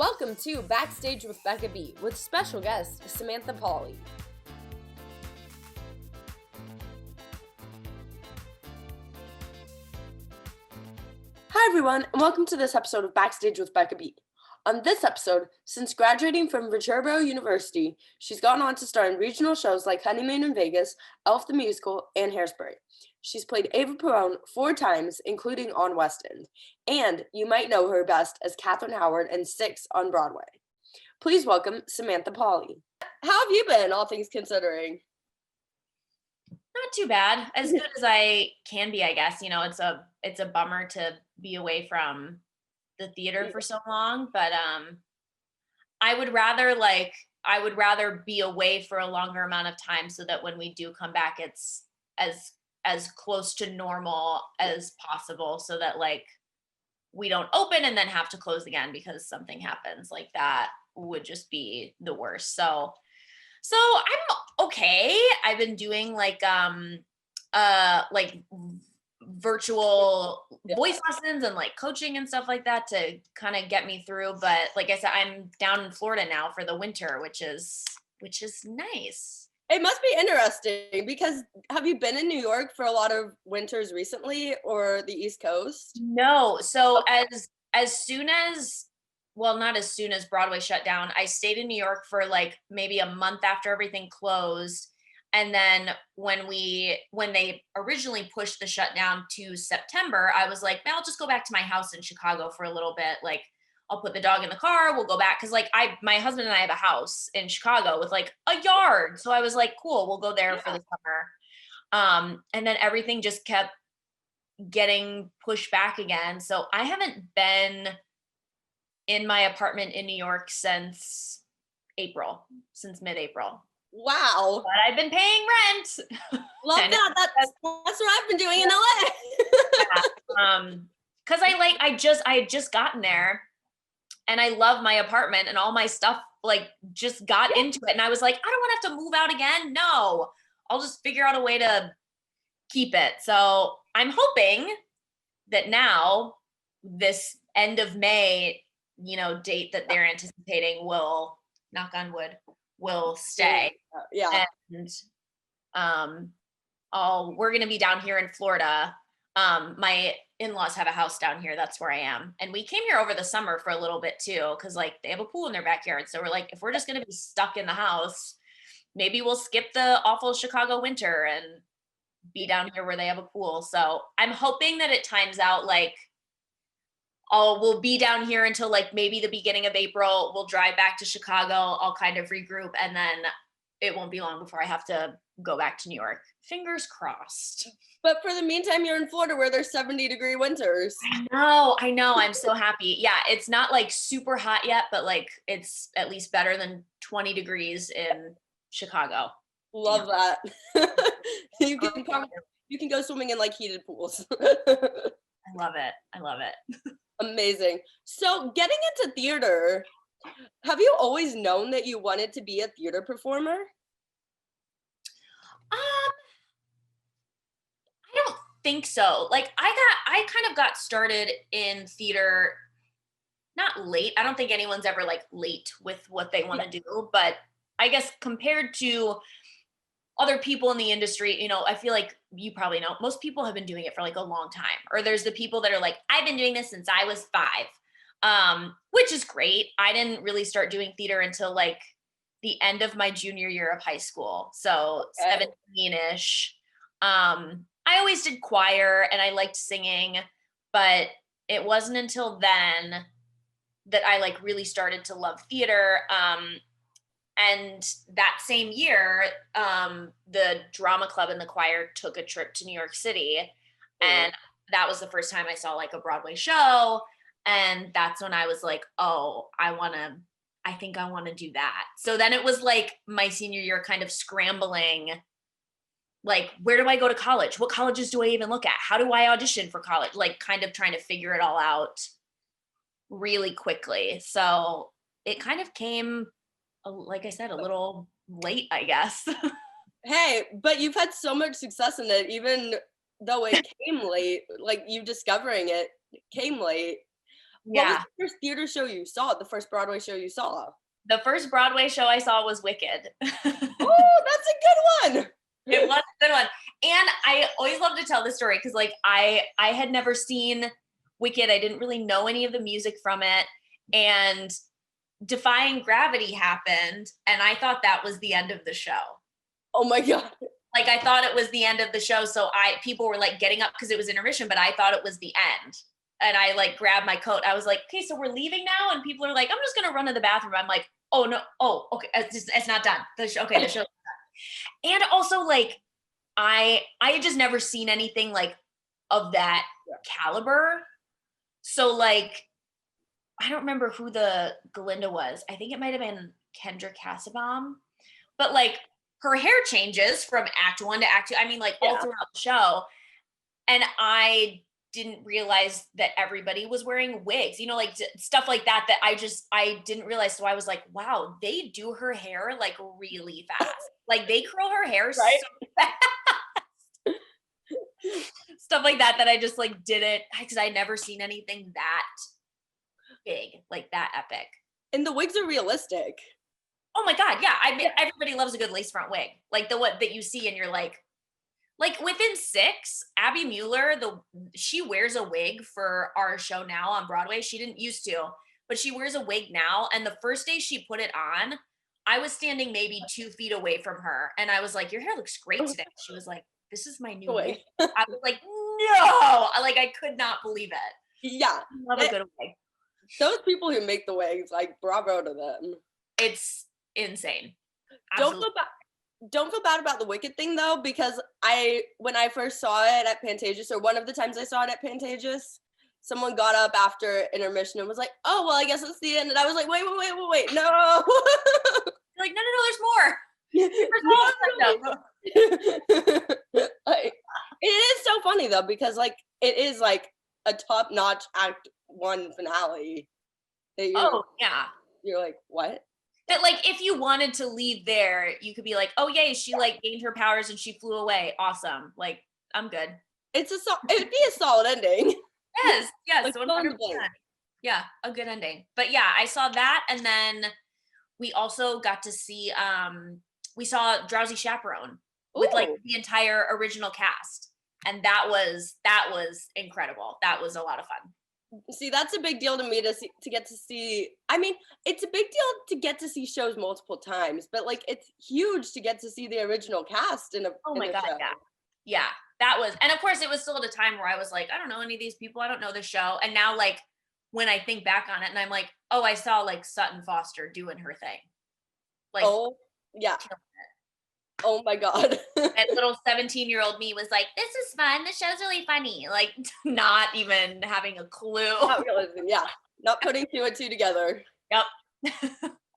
Welcome to Backstage with Becca B with special guest Samantha Pauly. Hi everyone, and welcome to this episode of Backstage with Becca B. On this episode, since graduating from Viterbo University, she's gone on to star in regional shows like Honeymoon in Vegas, Elf the Musical, and Hairspray. She's played Eva Peron 4 times, including on West End, and you might know her best as Katherine Howard in 6 on Broadway. Please welcome Samantha Pauly. How have you been, all things considering? Not too bad. As good as I can be, I guess. You know, it's a bummer to be away from the theater for so long, but I would rather be away for a longer amount of time so that when we do come back, it's as close to normal as possible, so that like we don't open and then have to close again because something happens. Like that would just be the worst. So I'm okay. I've been doing like virtual voice lessons and like coaching and stuff like that to kind of get me through. But like I said, I'm down in Florida now for the winter, which is nice. It must be interesting because have you been in New York for a lot of winters recently or the East Coast? No. So as soon as, well, not as soon as Broadway shut down, I stayed in New York for like maybe a month after everything closed. And then when they originally pushed the shutdown to September, I was like, man, I'll just go back to my house in Chicago for a little bit. Like I'll put the dog in the car, we'll go back. Cause like my husband and I have a house in Chicago with like a yard. So I was like, cool, we'll go there for the summer. And then everything just kept getting pushed back again. So I haven't been in my apartment in New York since mid-April. Wow. But I've been paying rent. Love that. That's what I've been doing in LA. Yeah. Cause I had just gotten there and I love my apartment and all my stuff like just got into it. And I was like, I don't want to have to move out again. No, I'll just figure out a way to keep it. So I'm hoping that now this end of May, date that they're anticipating will, knock on wood, will stay. Yeah. And we're going to be down here in Florida. My in-laws have a house down here. That's where I am. And we came here over the summer for a little bit too, because like they have a pool in their backyard. So we're like, if we're just going to be stuck in the house, maybe we'll skip the awful Chicago winter and be down here where they have a pool. So I'm hoping that it times out like, we'll be down here until like maybe the beginning of April. We'll drive back to Chicago. I'll kind of regroup and then it won't be long before I have to go back to New York. Fingers crossed. But for the meantime, you're in Florida where there's 70-degree winters. I know. I'm so happy. Yeah, it's not like super hot yet, but like it's at least better than 20 degrees in Chicago. Love that. You can go swimming in like heated pools. I love it. Amazing. So getting into theater, have you always known that you wanted to be a theater performer? I don't think so. Like I kind of got started in theater not late. I don't think anyone's ever like late with what they want to do, but I guess compared to other people in the industry, I feel like you probably know most people have been doing it for like a long time, or there's the people that are like, I've been doing this since I was 5, which is great. I didn't really start doing theater until like the end of my junior year of high school. So 17-ish. I always did choir and I liked singing, but it wasn't until then that I like really started to love theater. And that same year, the drama club and the choir took a trip to New York City. And that was the first time I saw like a Broadway show. And that's when I was like, oh, I think I want to do that. So then it was like my senior year kind of scrambling, like, where do I go to college? What colleges do I even look at? How do I audition for college? Like kind of trying to figure it all out really quickly. So it kind of came, like I said, a little late, I guess. Hey, but you've had so much success in it, even though it came late, like you discovering it came late. What was Yeah. the first theater show you saw? The first Broadway show you saw? The first Broadway show I saw was Wicked. Oh, that's a good one. It was a good one. And I always love to tell this story because like I had never seen Wicked. I didn't really know any of the music from it. And Defying Gravity happened. And I thought that was the end of the show. Oh my God. Like I thought it was the end of the show. So people were like getting up because it was intermission, but I thought it was the end. And I like grabbed my coat. I was like, okay, so we're leaving now. And people are like, I'm just going to run to the bathroom. I'm like, oh no. Oh, okay. It's not done. The show's done. And also like, I had just never seen anything like of that caliber. So like, I don't remember who the Glinda was. I think it might've been Kendra Cassabaum, but like her hair changes from act 1 to act 2. I mean, like all throughout the show. And I didn't realize that everybody was wearing wigs, you know, like stuff like that I didn't realize. So I was like, wow, they do her hair like really fast. Like they curl her hair so fast. Stuff like that I just like didn't, because I'd never seen anything that big, like that epic. And the wigs are realistic. Oh my God, yeah. I mean, everybody loves a good lace front wig. Like the what that you see and you're like within 6, Abby Mueller, she wears a wig for our show now on Broadway. She didn't used to, but she wears a wig now. And the first day she put it on, I was standing maybe 2 feet away from her. And I was like, your hair looks great today. She was like, this is my new wig. I was like, no, I could not believe it. Yeah. Love a good wig. Those people who make the wigs, like bravo to them. It's insane. Absolutely. Don't feel bad about the Wicked thing though, because when I first saw it at Pantages, or one of the times I saw it at Pantages, someone got up after intermission and was like, oh, well, I guess it's the end. And I was like, wait, no. Like, no, there's more. Like, it is so funny though, because like, it is like a top-notch act 1 finale. You're like, what? That like if you wanted to leave there, you could be like, oh yay, she like gained her powers and she flew away. Awesome. Like I'm good. It would be a solid ending. Yes, like, 100%. Yeah, a good ending. But yeah, I saw that, and then we also got to see we saw Drowsy Chaperone with like the entire original cast. And that was incredible. That was a lot of fun. See, that's a big deal to me to get to see. I mean, it's a big deal to get to see shows multiple times, but like it's huge to get to see the original cast in a show. Yeah, that was, and of course it was still at a time where I was like, I don't know any of these people, I don't know the show. And now like when I think back on it and I'm like, oh, I saw like Sutton Foster doing her thing. Like, oh yeah. Oh my God. That little 17-year-old me was like, this is fun. The show's really funny. Like not even having a clue. Not realizing, yeah. Not putting 2 and 2 together. Yep.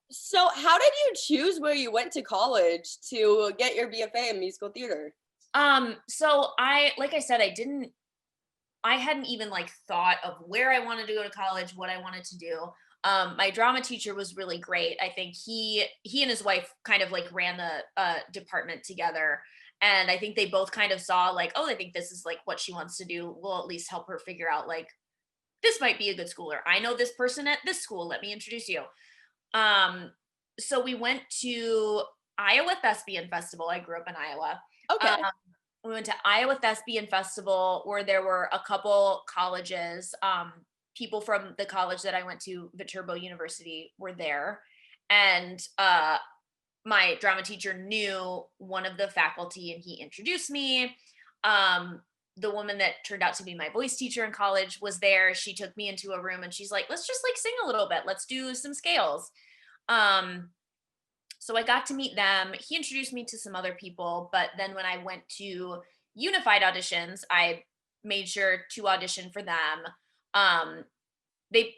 So how did you choose where you went to college to get your BFA in musical theater? So like I said, I hadn't even like thought of where I wanted to go to college, what I wanted to do. My drama teacher was really great. I think he and his wife kind of like ran the department together. And I think they both kind of saw like, oh, I think this is like what she wants to do. We'll at least help her figure out like, this might be a good school, or I know this person at this school. Let me introduce you. So we went to Iowa Thespian Festival. I grew up in Iowa. Okay. We went to Iowa Thespian Festival where there were a couple colleges, people from the college that I went to, Viterbo University, were there. And my drama teacher knew one of the faculty and he introduced me. The woman that turned out to be my voice teacher in college was there. She took me into a room and she's like, let's just like sing a little bit. Let's do some scales. So I got to meet them. He introduced me to some other people, but then when I went to Unified auditions, I made sure to audition for them. They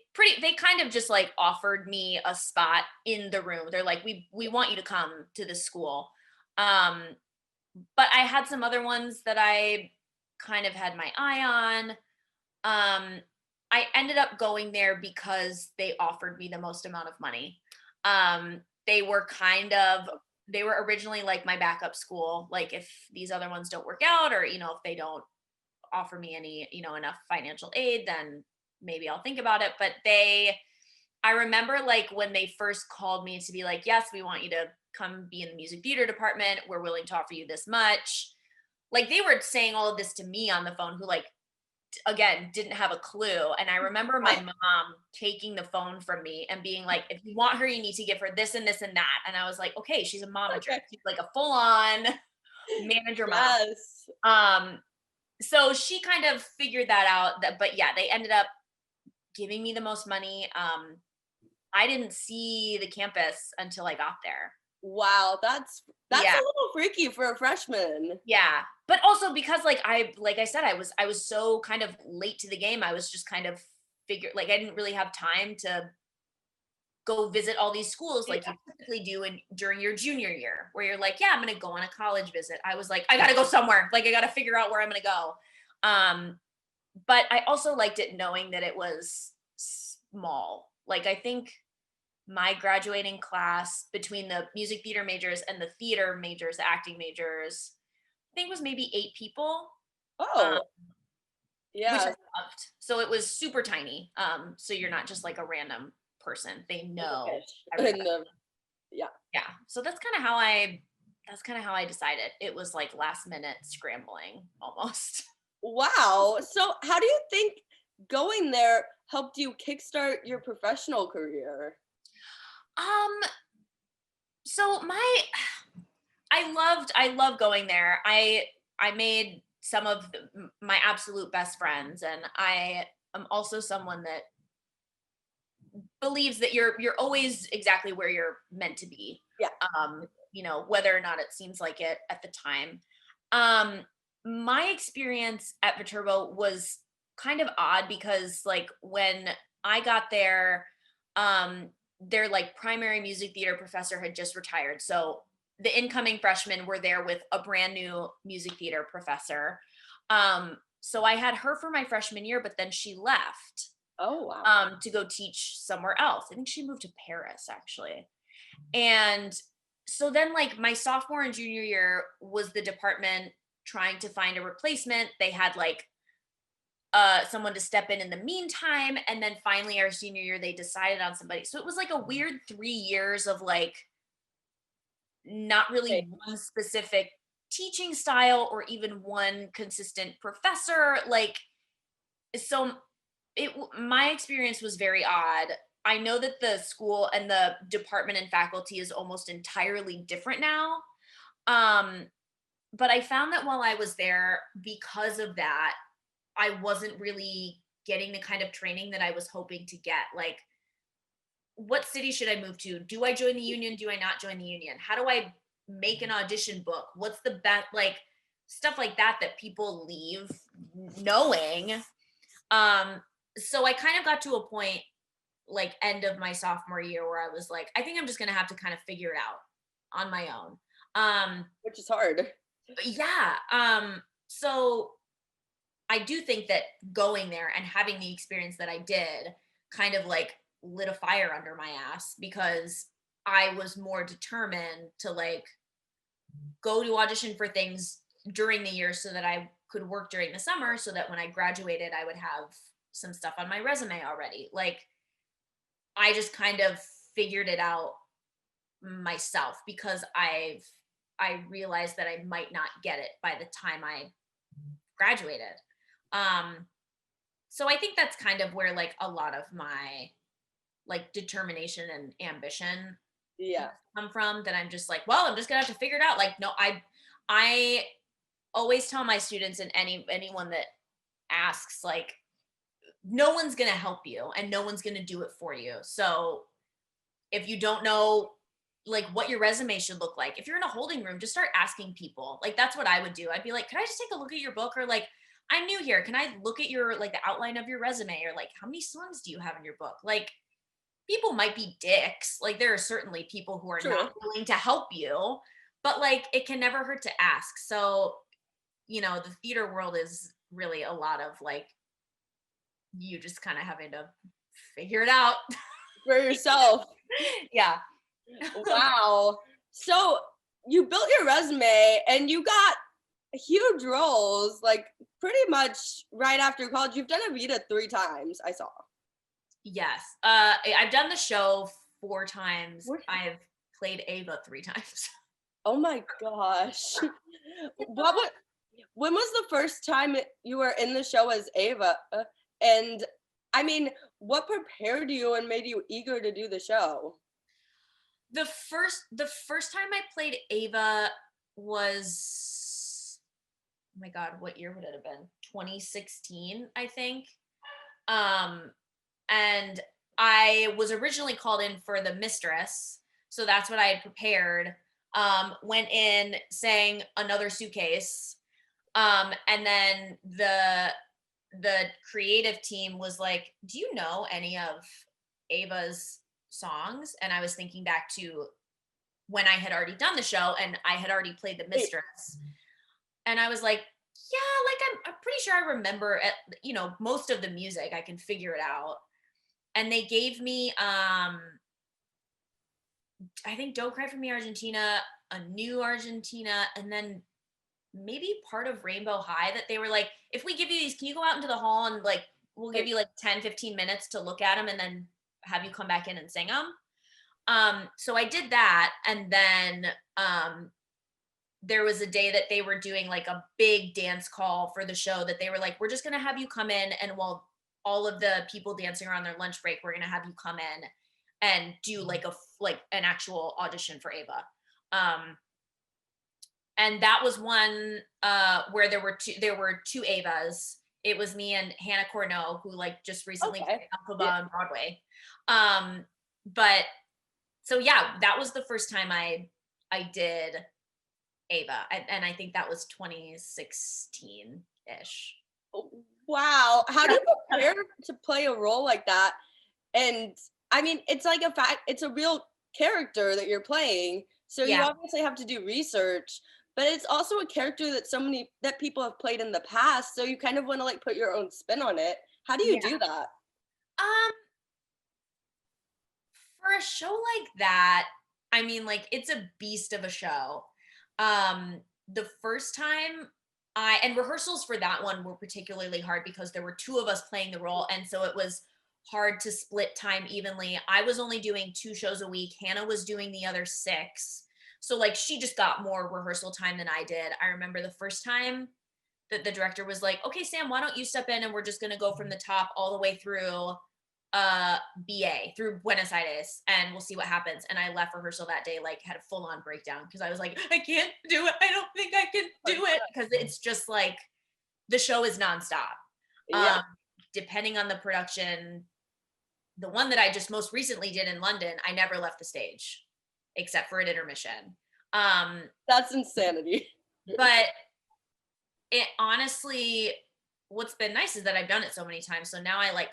kind of just like offered me a spot in the room. They're like, we want you to come to this school. But I had some other ones that I kind of had my eye on. I ended up going there because they offered me the most amount of money. They were originally like my backup school. Like if these other ones don't work out, or, if they don't offer me any, enough financial aid, then maybe I'll think about it. But I remember like when they first called me to be like, yes, we want you to come be in the music theater department. We're willing to offer you this much. Like they were saying all of this to me on the phone, who like, again, didn't have a clue. And I remember my mom taking the phone from me and being like, if you want her, you need to give her this and this and that. And I was like, okay, she's a momager. Okay. She's like a full-on manager mom. Yes. So she kind of figured that out. But yeah, they ended up giving me the most money. I didn't see the campus until I got there. Wow, that's a little freaky for a freshman. Yeah, but also because like I said, I was so kind of late to the game. I was just kind of I didn't really have time to go visit all these schools like you typically do during your junior year, where you're like, yeah, I'm gonna go on a college visit. I was like, I gotta go somewhere. Like I gotta figure out where I'm gonna go. But I also liked it knowing that it was small. Like I think my graduating class between the music theater majors and the theater majors, the acting majors, I think was maybe 8 people. Oh, yeah. Which I loved. So it was super tiny. So you're not just like a random person. They know. Yeah. So that's kind of how I decided. It was like last minute scrambling almost. Wow. So how do you think going there helped you kickstart your professional career? So I love going there. I made some of my absolute best friends, and I am also someone that believes that you're always exactly where you're meant to be. Yeah. You know, whether or not it seems like it at the time. My experience at Viterbo was kind of odd because like when I got there, their like primary music theater professor had just retired. So the incoming freshmen were there with a brand new music theater professor. So I had her for my freshman year, but then she left. Oh, wow. To go teach somewhere else. I think she moved to Paris actually. And so then like my sophomore and junior year was the department trying to find a replacement. They had like someone to step in the meantime, and then finally our senior year they decided on somebody. So it was like a weird 3 years of like not really one specific teaching style or even one consistent professor. Like, so my experience was very odd. I know that the school and the department and faculty is almost entirely different now. But I found that while I was there, because of that, I wasn't really getting the kind of training that I was hoping to get. Like, what city should I move to? Do I join the union? Do I not join the union? How do I make an audition book? What's the best, like stuff like that people leave knowing. So I kind of got to a point like end of my sophomore year where I was like, I think I'm just going to have to kind of figure it out on my own. Which is hard. Yeah. So I do think that going there and having the experience that I did kind of like lit a fire under my ass, because I was more determined to like go to audition for things during the year so that I could work during the summer, so that when I graduated, I would have some stuff on my resume already. Like, I just kind of figured it out myself, because I realized that I might not get it by the time I graduated. So I think that's kind of where like a lot of my like determination and ambition come from, that I'm just like, well, I'm just gonna have to figure it out. Like, no, I always tell my students and anyone that asks, like, no one's gonna help you and no one's gonna do it for you. So if you don't know like what your resume should look like, if you're in a holding room, just start asking people. Like, that's what I would do. I'd be like, can I just take a look at your book? Or like, I'm new here, can I look at your like the outline of your resume? Or like, how many songs do you have in your book? Like, people might be dicks. Like, there are certainly people who are not willing to help you, but like, it can never hurt to ask. So, you know, the theater world is really a lot of like, you just kind of having to figure it out for yourself. Yeah. Wow. So you built your resume and you got huge roles, like pretty much right after college. You've done Evita 3 times, I saw. Yes. I've done the show 4 times. What? I've played Ava 3 times. Oh my gosh. When was the first time you were in the show as Ava? And I mean, what prepared you and made you eager to do the show? The first time I played Ava was, oh my God, what year would it have been? 2016, I think. And I was originally called in for the mistress, so that's what I had prepared. Went in, sang Another Suitcase, and then the creative team was like, "Do you know any of Ava's songs?" And I was thinking back to when I had already done the show and I had already played the mistress, and I was like, "Yeah, like I'm pretty sure I remember most of the music. I can figure it out." And they gave me I think Don't Cry for Me Argentina, A New Argentina, and then maybe part of Rainbow High, that they were like, if we give you these, can you go out into the hall and like, we'll give you like 10-15 minutes to look at them and then have you come back in and sing them. So I did that. And then there was a day that they were doing like a big dance call for the show, that they were like, we're just going to have you come in, and while all of the people dancing are on their lunch break, we're going to have you come in and do like an actual audition for Ava. And that was one where there were two Avas. It was me and Hannah Corneau, who like just recently played Alphaba on Broadway. But so yeah, that was the first time I did Ava, and I think that was 2016-ish. Wow. How do you prepare to play a role like that? And I mean, it's like it's a real character that you're playing. So you obviously have to do research, but it's also a character that people have played in the past. So you kind of want to like put your own spin on it. How do you do that? For a show like that, I mean, like, it's a beast of a show. The first time and rehearsals for that one were particularly hard because there were 2 of us playing the role. And so it was hard to split time evenly. I was only doing 2 shows a week. Hannah was doing the other 6. So like, she just got more rehearsal time than I did. I remember the first time that the director was like, okay, Sam, why don't you step in and we're just going to go from the top all the way through BA, through Buenos Aires, and we'll see what happens. And I left rehearsal that day, like, had a full-on breakdown because I was like, I can't do it. I don't think I can do it, because it's just like the show is nonstop. Depending on the production, the one that I just most recently did in London, I never left the stage except for an intermission. That's insanity. But it honestly, what's been nice is that I've done it so many times. So now I like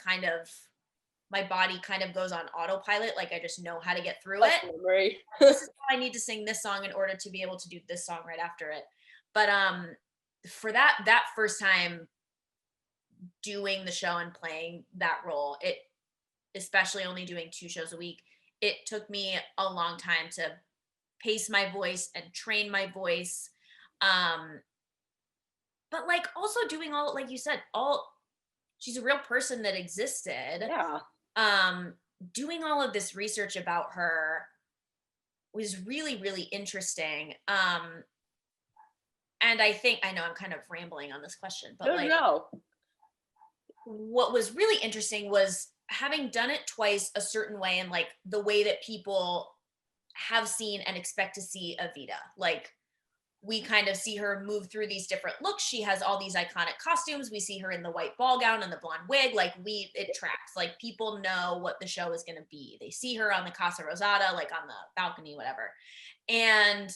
my body kind of goes on autopilot. Like, I just know how to get through it. Memory. This is how I need to sing this song in order to be able to do this song right after it. But for that first time doing the show and playing that role, it, especially only doing 2 shows a week, it took me a long time to pace my voice and train my voice. But like, also doing all, like you said, she's a real person that existed. Yeah. Doing all of this research about her was really, really interesting. And I know I'm kind of rambling on this question, but what was really interesting was having done it twice a certain way, and like the way that people have seen and expect to see Evita. Like, we kind of see her move through these different looks. She has all these iconic costumes. We see her in the white ball gown and the blonde wig. Like, it tracks. Like, people know what the show is going to be. They see her on the Casa Rosada, like on the balcony, whatever. And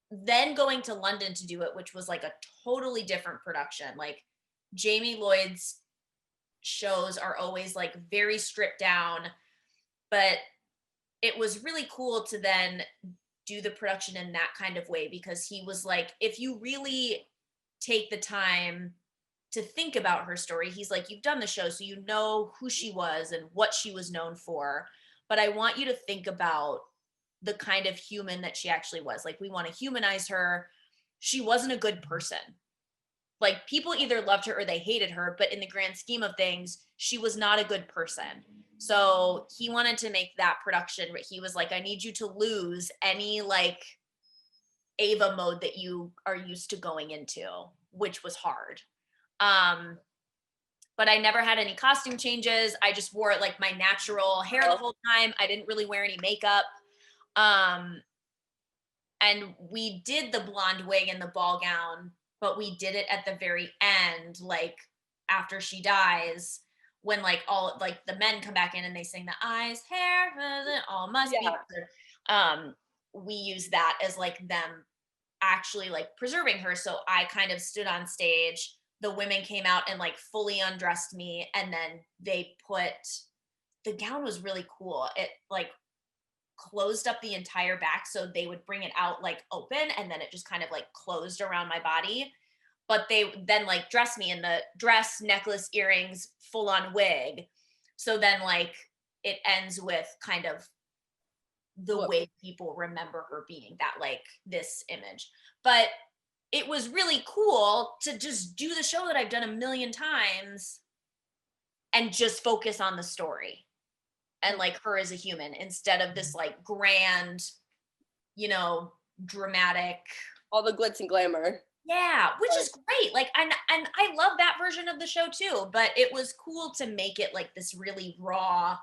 then going to London to do it, which was like a totally different production. Like, Jamie Lloyd's shows are always like very stripped down, but it was really cool to then do the production in that kind of way, because he was like, if you really take the time to think about her story, he's like, you've done the show, so you know who she was and what she was known for, but I want you to think about the kind of human that she actually was. Like, we want to humanize her. she wasn't a good person. Like, people either loved her or they hated her, but in the grand scheme of things, she was not a good person. So he wanted to make that production, but he was like, I need you to lose any like Ava mode that you are used to going into, which was hard. But I never had any costume changes. I just wore like my natural hair the whole time. I didn't really wear any makeup. And we did the blonde wig and the ball gown, but we did it at the very end, like after she dies, when like all like the men come back in and they sing the eyes, hair, all must be. We use that as like them actually like preserving her. So I kind of stood on stage. The women came out and like fully undressed me, and then they put, the gown was really cool. It like closed up the entire back, so they would bring it out like open, and then it just kind of like closed around my body. But they then like dressed me in the dress, necklace, earrings, full on wig. So then like it ends with kind of the way people remember her being, that like this image. But it was really cool to just do the show that I've done a million times and just focus on the story and like her as a human, instead of this like grand, you know, dramatic, all the glitz and glamour. Yeah, which is great. Like, and I love that version of the show too, but it was cool to make it like this really raw,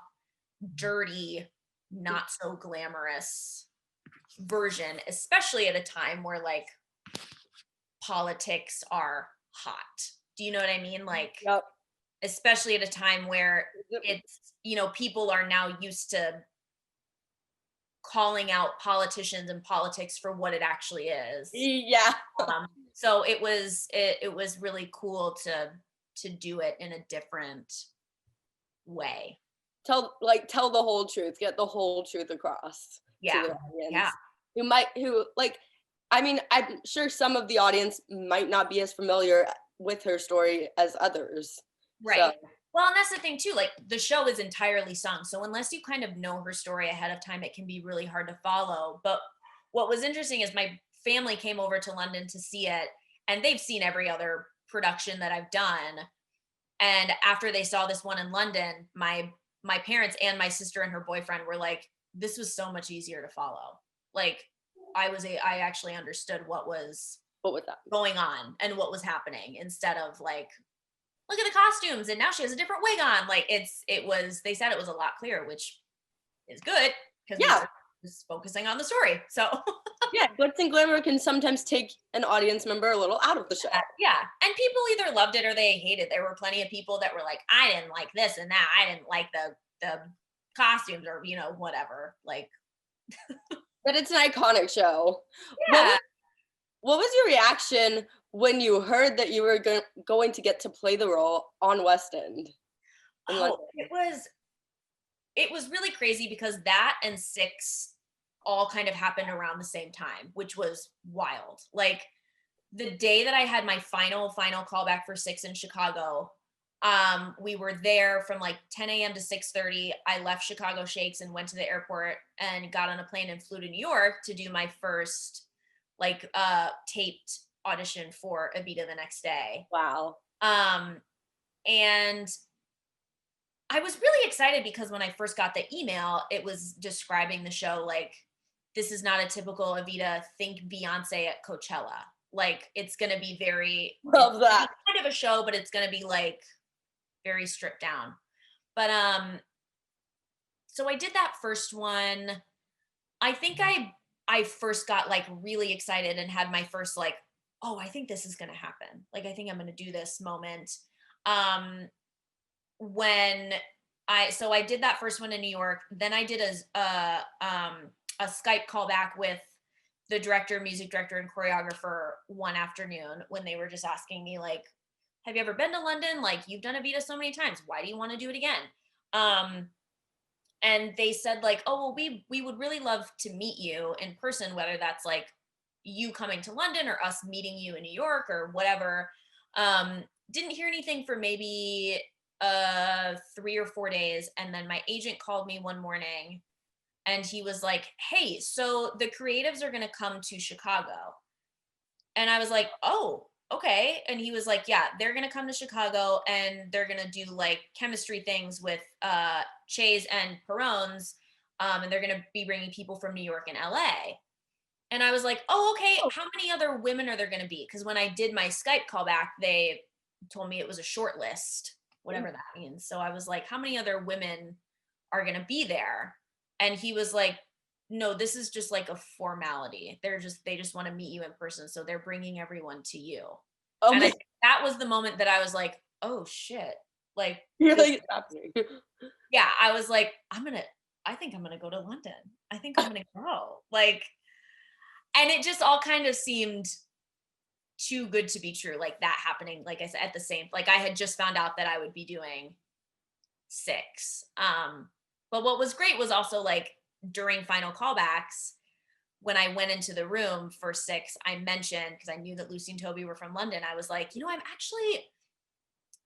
dirty, not so glamorous version, especially at a time where like politics are hot. Do you know what I mean? Like, especially at a time where it's, you know, people are now used to calling out politicians and politics for what it actually is. Yeah. So it was really cool to do it in a different way. Tell the whole truth, get the whole truth across to the audience. I mean, I'm sure some of the audience might not be as familiar with her story as others. Right. So. Well, and that's the thing too, like the show is entirely sung. So unless you kind of know her story ahead of time, it can be really hard to follow. But what was interesting is my family came over to London to see it, and they've seen every other production that I've done. And after they saw this one in London, my parents and my sister and her boyfriend were like, this was so much easier to follow. Like I actually understood what was going on and what was happening, instead of like, look at the costumes and now she has a different wig on. Like they said it was a lot clearer, which is good because we were just focusing on the story. So yeah, glitz and glamour can sometimes take an audience member a little out of the show. Yeah. And people either loved it or they hated it. There were plenty of people that were like, I didn't like this and that. I didn't like the costumes, or, you know, whatever. Like, but it's an iconic show. Yeah. What was your reaction when you heard that you were going to get to play the role on West End? It was really crazy, because that and Six all kind of happened around the same time, which was wild. Like the day that I had my final callback for Six in Chicago, we were there from like 10 a.m. to 6:30. I left Chicago Shakes and went to the airport and got on a plane and flew to New York to do my first like taped audition for Evita the next day. Wow. And I was really excited because when I first got the email, it was describing the show like, this is not a typical Evita, think Beyonce at Coachella. Like, it's going to be very, love that kind of a show, but it's going to be like very stripped down. But so I did that first one. I think I first got like really excited and had my first like, oh, I think this is going to happen. Like, I think I'm going to do this moment. When I did that first one in New York, then I did a Skype callback with the director, music director, and choreographer one afternoon, when they were just asking me like, have you ever been to London? Like, you've done Evita so many times. Why do you want to do it again? And they said like, oh, well, we would really love to meet you in person, whether that's like you coming to London or us meeting you in New York or whatever. Didn't hear anything for maybe 3 or 4 days. And then my agent called me one morning and he was like, hey, so the creatives are going to come to Chicago And I was like, oh, okay. And he was like, yeah, they're going to come to Chicago and they're going to do like chemistry things with Chase and Peron's. And they're going to be bringing people from New York and LA. And I was like, oh, okay. How many other women are there going to be? Because when I did my Skype callback, they told me it was a short list, whatever that means. So I was like, how many other women are going to be there? And he was like, no, this is just like a formality. They just want to meet you in person. So they're bringing everyone to you. And that was the moment that I was like, oh shit. Like, really? Yeah. I was like, I think I'm going to go to London. I think I'm going to go. Like, and it just all kind of seemed too good to be true. Like that happening, like I said, at the same, like I had just found out that I would be doing 6. But what was great was also like during final callbacks, when I went into the room for 6, I mentioned, because I knew that Lucy and Toby were from London, I was like, I'm actually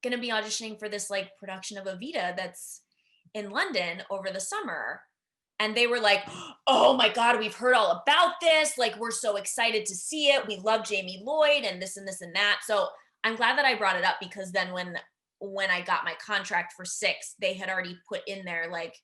going to be auditioning for this like production of Evita that's in London over the summer. And they were like, oh my God, we've heard all about this. Like, we're so excited to see it. We love Jamie Lloyd and this and this and that. So I'm glad that I brought it up, because then when I got my contract for 6, they had already put in there, like,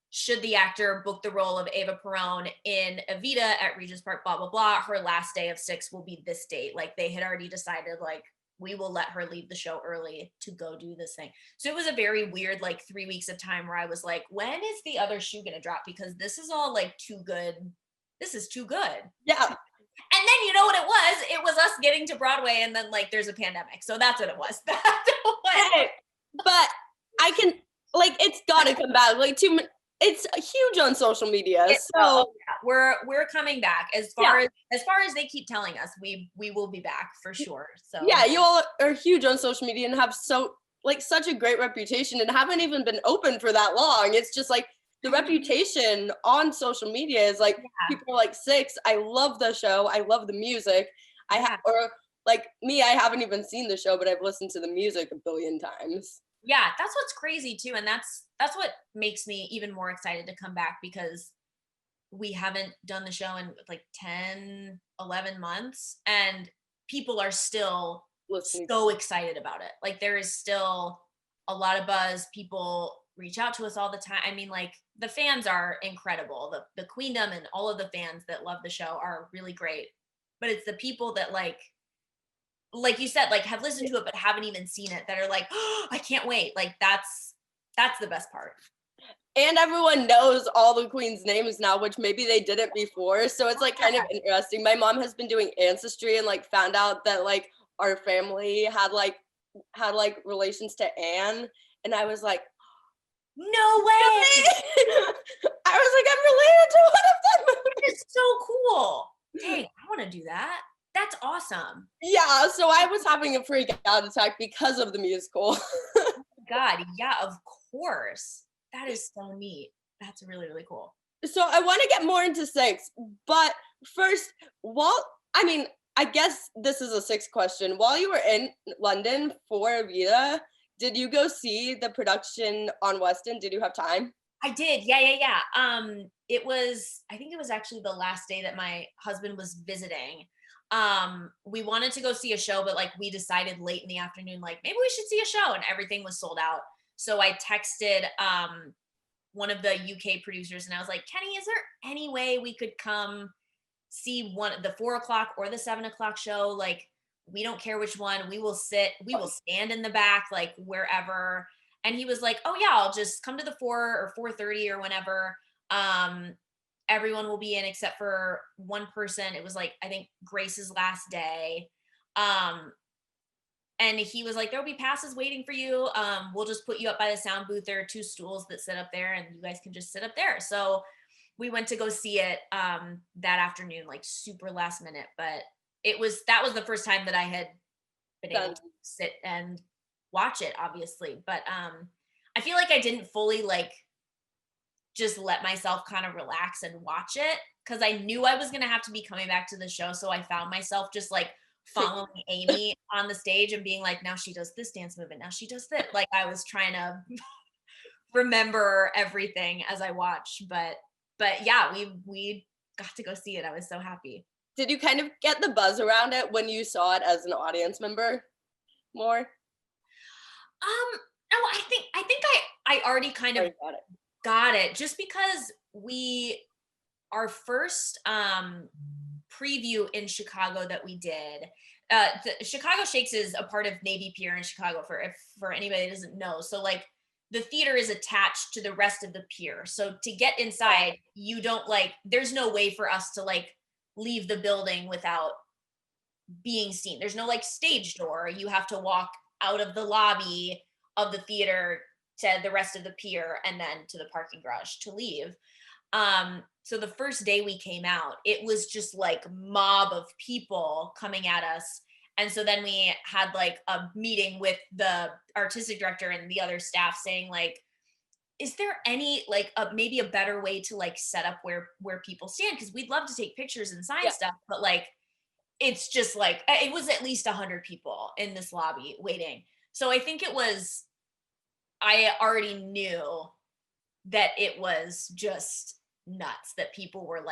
should the actor book the role of Eva Peron in Evita at Regent's Park, blah, blah, blah, her last day of 6 will be this date. Like, they had already decided, like, we will let her leave the show early to go do this thing. So it was a very weird, like 3 weeks of time where I was like, when is the other shoe going to drop? Because this is all like too good. This is too good. Yeah. And then you know what it was? It was us getting to Broadway and then like there's a pandemic. So that's what it was. Hey, but I can, like, it's got to come back. Like, it's huge on social media. We're coming back as far as they keep telling us. We will be back for sure. So yeah, you all are huge on social media and have such a great reputation and haven't even been open for that long. It's just like the reputation on social media is like people are like, 6, I love the show, I love the music. Or like me, I haven't even seen the show, but I've listened to the music a billion times. Yeah, that's what's crazy too. And that's what makes me even more excited to come back, because we haven't done the show in like 10, 11 months and people are still so excited about it. Like there is still a lot of buzz. People reach out to us all the time. I mean, like the fans are incredible. The Queendom and all of the fans that love the show are really great. But it's the people that like you said, like have listened to it but haven't even seen it that are like, oh, I can't wait. Like that's the best part. And everyone knows all the queens' names now, which maybe they didn't before. So it's like kind of interesting. My mom has been doing ancestry and like found out that like our family had relations to Anne. And I was like, no way. I was like, I'm related to one of them. It's so cool. Dang, I want to do that. That's awesome. Yeah, so I was having a freak out attack because of the musical. Oh my God, yeah, of course. That is so neat. That's really, really cool. So I want to get more into 6, but first, I guess this is a 6 question. While you were in London for Evita, did you go see the production on West End? Did you have time? I did. Yeah. I think it was actually the last day that my husband was visiting. We wanted to go see a show, but like we decided late in the afternoon, like maybe we should see a show, and everything was sold out. So I texted one of the UK producers and I was like, Kenny, is there any way we could come see the 4:00 or the 7:00 show? Like, we don't care which one. We will stand in the back, like wherever. And he was like, oh yeah, I'll just come to the 4 or 4:30 or whenever. Everyone will be in except for one person. It was like, I think Grace's last day. And he was like, there'll be passes waiting for you. We'll just put you up by the sound booth. There are 2 stools that sit up there and you guys can just sit up there. So we went to go see it that afternoon, like super last minute. But that was the first time that I had been able to sit and watch it, obviously. But I feel like I didn't fully like just let myself kind of relax and watch it, because I knew I was going to have to be coming back to the show. So I found myself just like following Amy on the stage and being like, now she does this dance movement, now she does that. Like I was trying to remember everything as I watched. But yeah, we got to go see it. I was so happy. did you kind of get the buzz around it when you saw it as an audience member more? No, I think I already kind of got it just because our first preview in Chicago that we did, the Chicago Shakes is a part of Navy Pier in Chicago for anybody that doesn't know. So like the theater is attached to the rest of the pier. So to get inside, you don't there's no way for us to leave the building without being seen. There's no stage door. You have to walk out of the lobby of the theater to the rest of the pier and then to the parking garage to leave. So the first day we came out, it was just mob of people coming at us. And so then we had a meeting with the artistic director and the other staff saying is there any maybe a better way to set up where people stand? Because we'd love to take pictures and sign stuff, but it's just it was at least 100 people in this lobby waiting. So I think I already knew that it was just nuts, that people were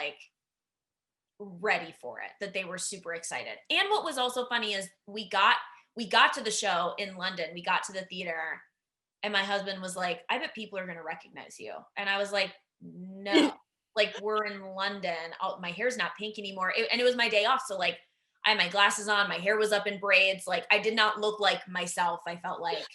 ready for it, that they were super excited. And what was also funny is we got to the show in London, we got to the theater, and my husband was like, I bet people are going to recognize you. And I was like, no, we're in London. My hair's not pink anymore. And it was my day off. So I had my glasses on, my hair was up in braids. I did not look like myself, I felt like.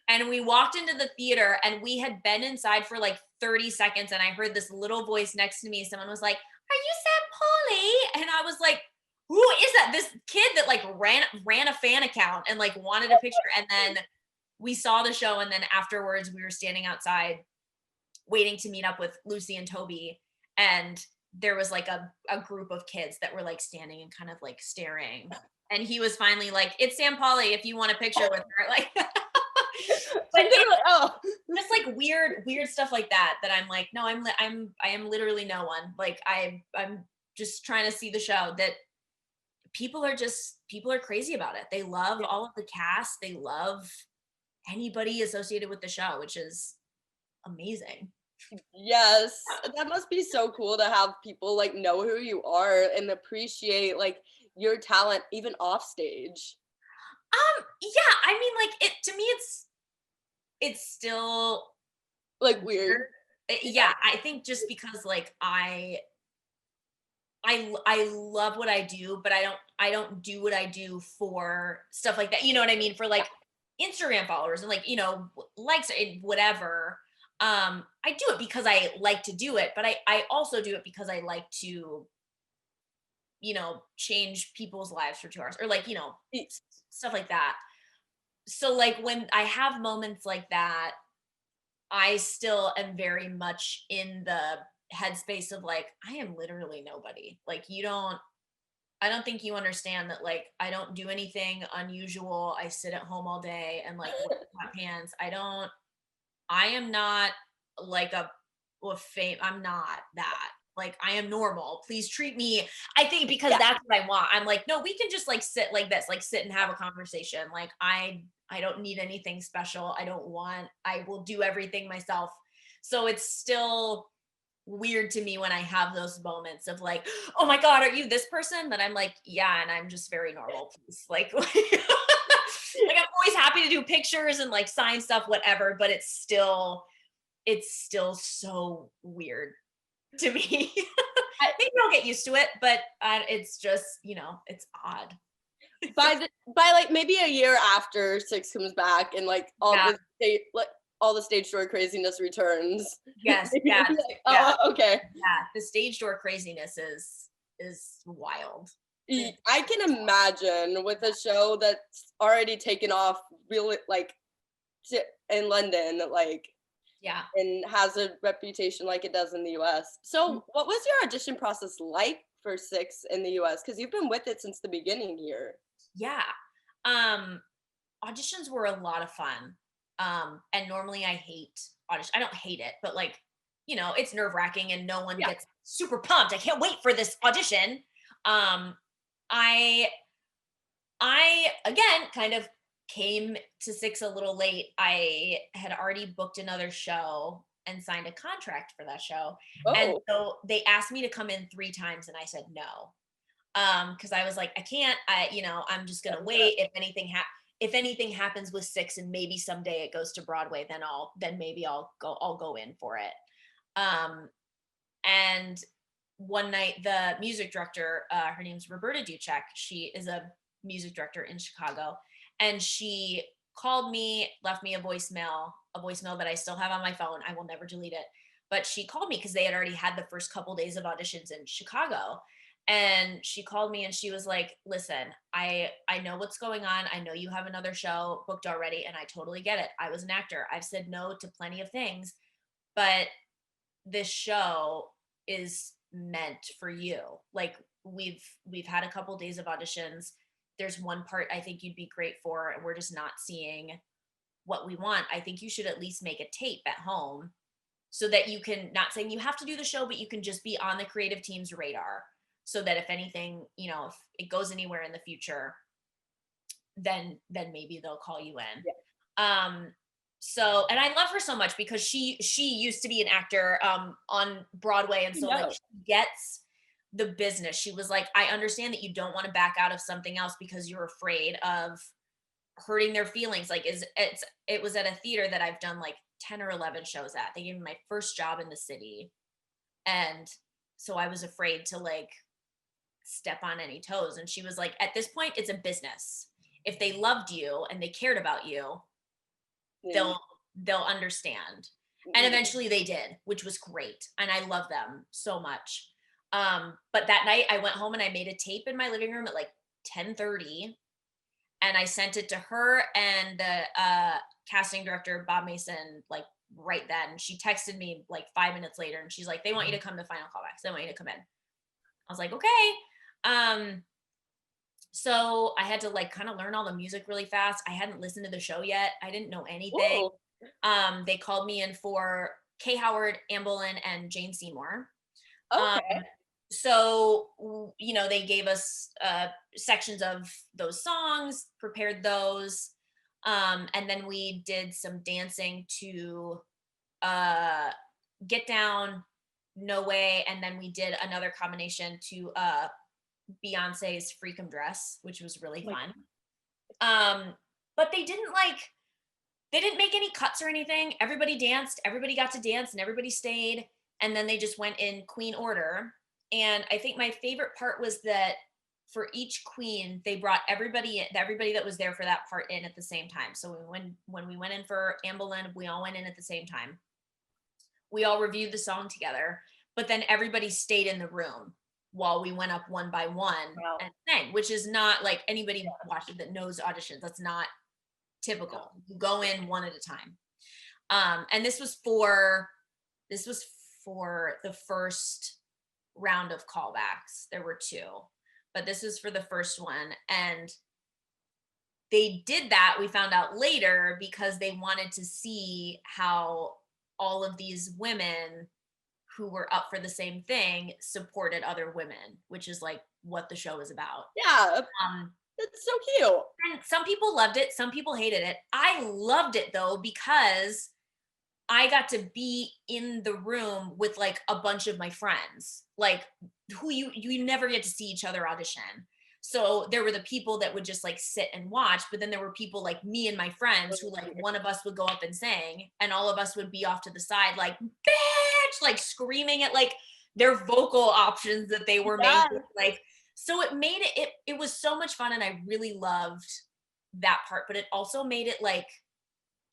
And we walked into the theater and we had been inside for 30 seconds. And I heard this little voice next to me. Someone was like, are you Sam Pauly? And I was like, who is that? This kid that ran a fan account and wanted a picture. And then we saw the show. And then afterwards we were standing outside waiting to meet up with Lucy and Toby. And there was a group of kids that were standing and kind of staring. And he was finally like, it's Sam Pauly if you want a picture with her. But just weird stuff like that I'm like, no, I am literally no one. I'm just trying to see the show. That people are crazy about it. They love all of the cast. They love anybody associated with the show, which is amazing. Yes, that must be so cool to have people know who you are and appreciate your talent even off stage. Yeah, I mean it to me it's still weird. Yeah, I think just because I love what I do, but I don't do what I do for stuff like that. You know what I mean? For Instagram followers and likes and whatever. I do it because I like to do it, but I also do it because I like to, change people's lives for 2 hours or stuff like that. So when I have moments like that, I still am very much in the headspace of I am literally nobody. I don't think you understand that I don't do anything unusual. I sit at home all day and wear sweatpants. I am not I'm not that. I am normal. Please treat me. I think because that's what I want. I'm no, we can just sit like this, sit and have a conversation. I don't need anything special. I will do everything myself. So it's still weird to me when I have those moments of oh my God, are you this person? But I'm yeah, and I'm just very normal. Please. I'm always happy to do pictures and sign stuff, whatever, but it's still so weird to me. I think I'll get used to it, but it's just, it's odd. by maybe a year after Six comes back and all the stage door craziness returns. Yes. Yeah. Oh, okay. Yeah. The stage door craziness is wild. I can imagine with a show that's already taken off really in London, and has a reputation like it does in the US. So what was your audition process like for Six in the US? Because you've been with it since the beginning here. Yeah. Auditions were a lot of fun. And normally I hate audition. I don't hate it, but it's nerve-wracking and no one gets super pumped. I can't wait for this audition. I again kind of came to Six a little late. I had already booked another show and signed a contract for that show. Oh. And so they asked me to come in 3 times and I said no. Because I was like, I'm just gonna wait. If anything happens with 6 and maybe someday it goes to Broadway, then maybe I'll go in for it. And one night the music director, her name's Roberta Duchek. She is a music director in Chicago, and she called me, left me a voicemail that I still have on my phone. I will never delete it. But she called me because they had already had the first couple days of auditions in Chicago. And she called me and she was like, listen, I know what's going on. I know you have another show booked already, and I totally get it. I was an actor. I've said no to plenty of things, but this show is meant for you. Like, we've had a couple days of auditions. There's one part I think you'd be great for, and we're just not seeing what we want. I think you should at least make a tape at home so that you can, not saying you have to do the show, but you can just be on the creative team's radar, so that if anything, if it goes anywhere in the future, then maybe they'll call you in. Yeah. So, and I love her so much because she used to be an actor on Broadway, and so like she gets the business. She was like, I understand that you don't want to back out of something else because you're afraid of hurting their feelings. Like, it was at a theater that I've done like 10 or 11 shows at. They gave me my first job in the city, and so I was afraid to like step on any toes. And she was like, at this point, it's a business. If they loved you and they cared about you, they'll understand. And eventually they did, which was great. And I love them so much. But that night I went home and I made a tape in my living room at like 10:30, and I sent it to her and the casting director, Bob Mason, like right then. She texted me like 5 minutes later and she's like, they want you to come to final callbacks. They want you to come in. I was like, okay. So I had to like kind of learn all the music really fast. I hadn't listened to the show yet. I didn't know anything. Ooh. They called me in for Kay Howard, Anne Boleyn, and Jane Seymour. Okay. So, they gave us sections of those songs, prepared those. And then we did some dancing to Get Down, No Way. And then we did another combination to Beyonce's Freakum Dress, which was really fun. But they didn't make any cuts or anything. Everybody danced, everybody got to dance, and everybody stayed. And then they just went in queen order. And I think my favorite part was that for each queen, they brought everybody that was there for that part in at the same time. So when we went in for Anne Boleyn, we all went in at the same time. We all reviewed the song together, but then everybody stayed in the room while we went up one by one and sang, which is not like anybody watching that knows auditions. That's not typical. You go in one at a time. And this was for the first round of callbacks. There were 2, but this was for the first one. And they did that, we found out later, because they wanted to see how all of these women who were up for the same thing supported other women, which is like what the show is about. Yeah. That's so cute. And some people loved it. Some people hated it. I loved it though, because I got to be in the room with like a bunch of my friends, like who you never get to see each other audition. So there were the people that would just like sit and watch, but then there were people like me and my friends who like one of us would go up and sing, and all of us would be off to the side like, bitch, like screaming at like their vocal options that they were making. Like, so it made it was so much fun, and I really loved that part, but it also made it like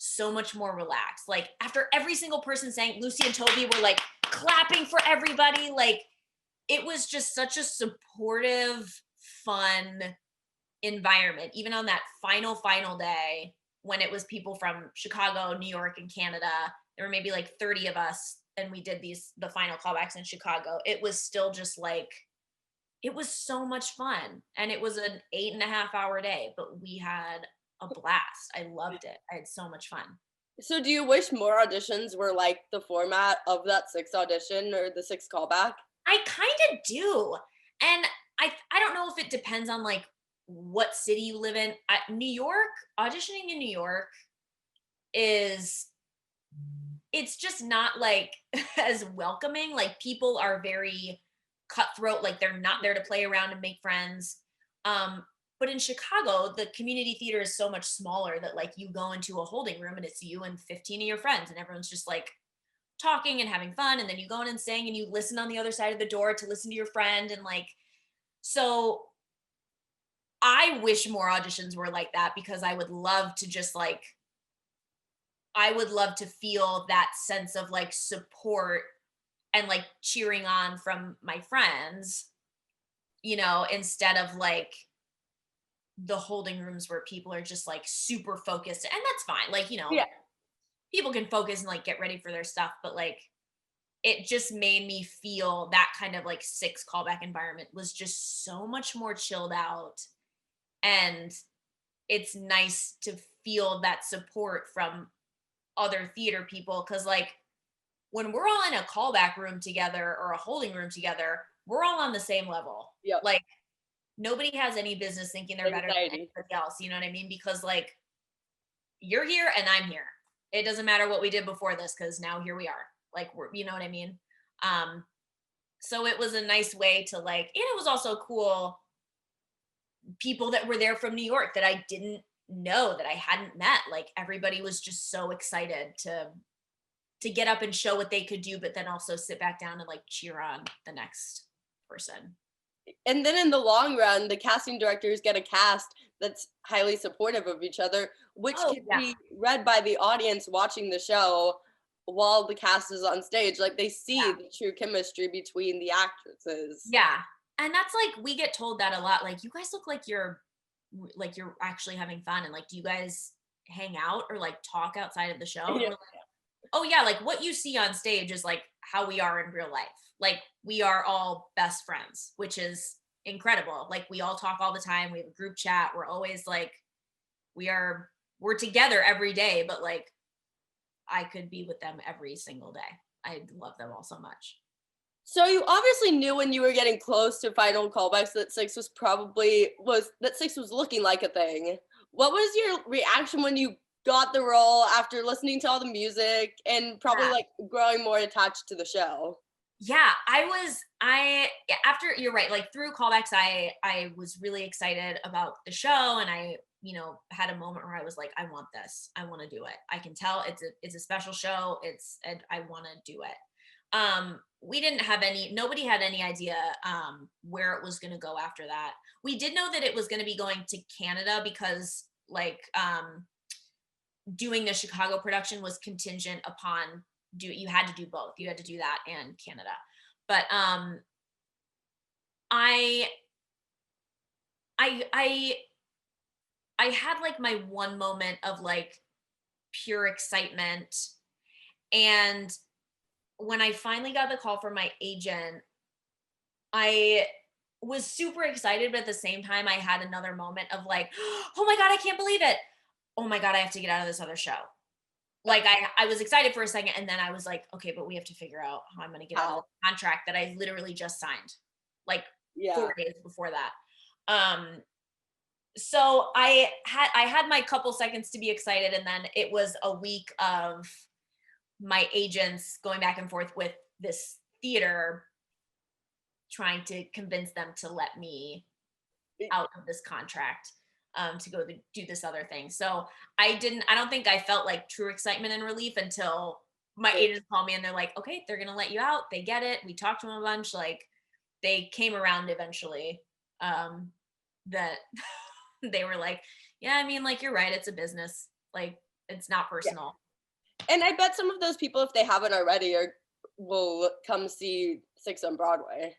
so much more relaxed. Like after every single person sang, Lucy and Toby were like clapping for everybody. Like it was just such a supportive, fun environment. Even on that final day, when it was people from Chicago, New York, and Canada, there were maybe like 30 of us, and we did the final callbacks in Chicago. It was still just like, it was so much fun. And it was an 8.5-hour day, but we had a blast. I loved it. I had so much fun. So do you wish more auditions were like the format of that 6th audition or the 6th callback? I kind of do. And I don't know if it depends on like what city you live in. New York, auditioning in New York it's just not like as welcoming. Like people are very cutthroat, like they're not there to play around and make friends. But in Chicago, the community theater is so much smaller that like you go into a holding room and it's you and 15 of your friends and everyone's just like talking and having fun. And then you go in and sing and you listen on the other side of the door to listen to your friend. And like, so I wish more auditions were like that, because I would love to just like, I would love to feel that sense of like support and like cheering on from my friends, you know, instead of like the holding rooms where people are just like super focused. And that's fine. Like, you know, Yeah. people can focus and like get ready for their stuff, but like it just made me feel that kind of like six callback environment was just so much more chilled out. And it's nice to feel that support from other theater people, because like when we're all in a callback room together or a holding room together, we're all on the same level. Yep. Like nobody has any business thinking they're better than Anxiety. anybody else. You know what I mean? Because like you're here and I'm here. It doesn't matter what we did before this, because now here we are. Like we're, you know what I mean? So it was a nice way to like, and it was also cool people that were there from New York that I didn't know, that I hadn't met. Like everybody was just so excited to get up and show what they could do, but then also sit back down and like cheer on the next person. And then in the long run, the casting directors get a cast that's highly supportive of each other, which can be read by the audience watching the show while the cast is on stage. Like they see the true chemistry between the actresses. Yeah. And that's like, we get told that a lot. Like, you guys look like you're actually having fun. And like, do you guys hang out or like talk outside of the show? And we're like, oh yeah, like what you see on stage is like how we are in real life. Like we are all best friends, which is incredible. Like we all talk all the time. We have a group chat. We're always like, we're together every day, but like I could be with them every single day. I love them all so much. So you obviously knew when you were getting close to final callbacks that six was looking like a thing. What was your reaction when you got the role after listening to all the music and probably like growing more attached to the show? Yeah, after, you're right, like through callbacks, I was really excited about the show, and I, you know, had a moment where I was like, I want this. I want to do it. I can tell it's a special show. And I want to do it. Nobody had any idea where it was going to go after that. We did know that it was going to be going to Canada, because like doing the Chicago production was contingent upon you had to do both. You had to do that and Canada. But I had like my one moment of like pure excitement. And when I finally got the call from my agent, I was super excited, but at the same time, I had another moment of like, oh my God, I can't believe it. Oh my God, I have to get out of this other show. Like I was excited for a second, and then I was like, okay, but we have to figure out how I'm going to get out of the contract that I literally just signed, like 4 days before that. So I had my couple seconds to be excited, and then it was a week of my agents going back and forth with this theater, trying to convince them to let me out of this contract. To go do this other thing. So I don't think I felt like true excitement and relief until my agents called me and they're like, okay, they're going to let you out. They get it. We talked to them a bunch. Like they came around eventually, that they were like, yeah, I mean, like, you're right. It's a business. Like it's not personal. Yeah. And I bet some of those people, if they haven't already, will come see Six on Broadway.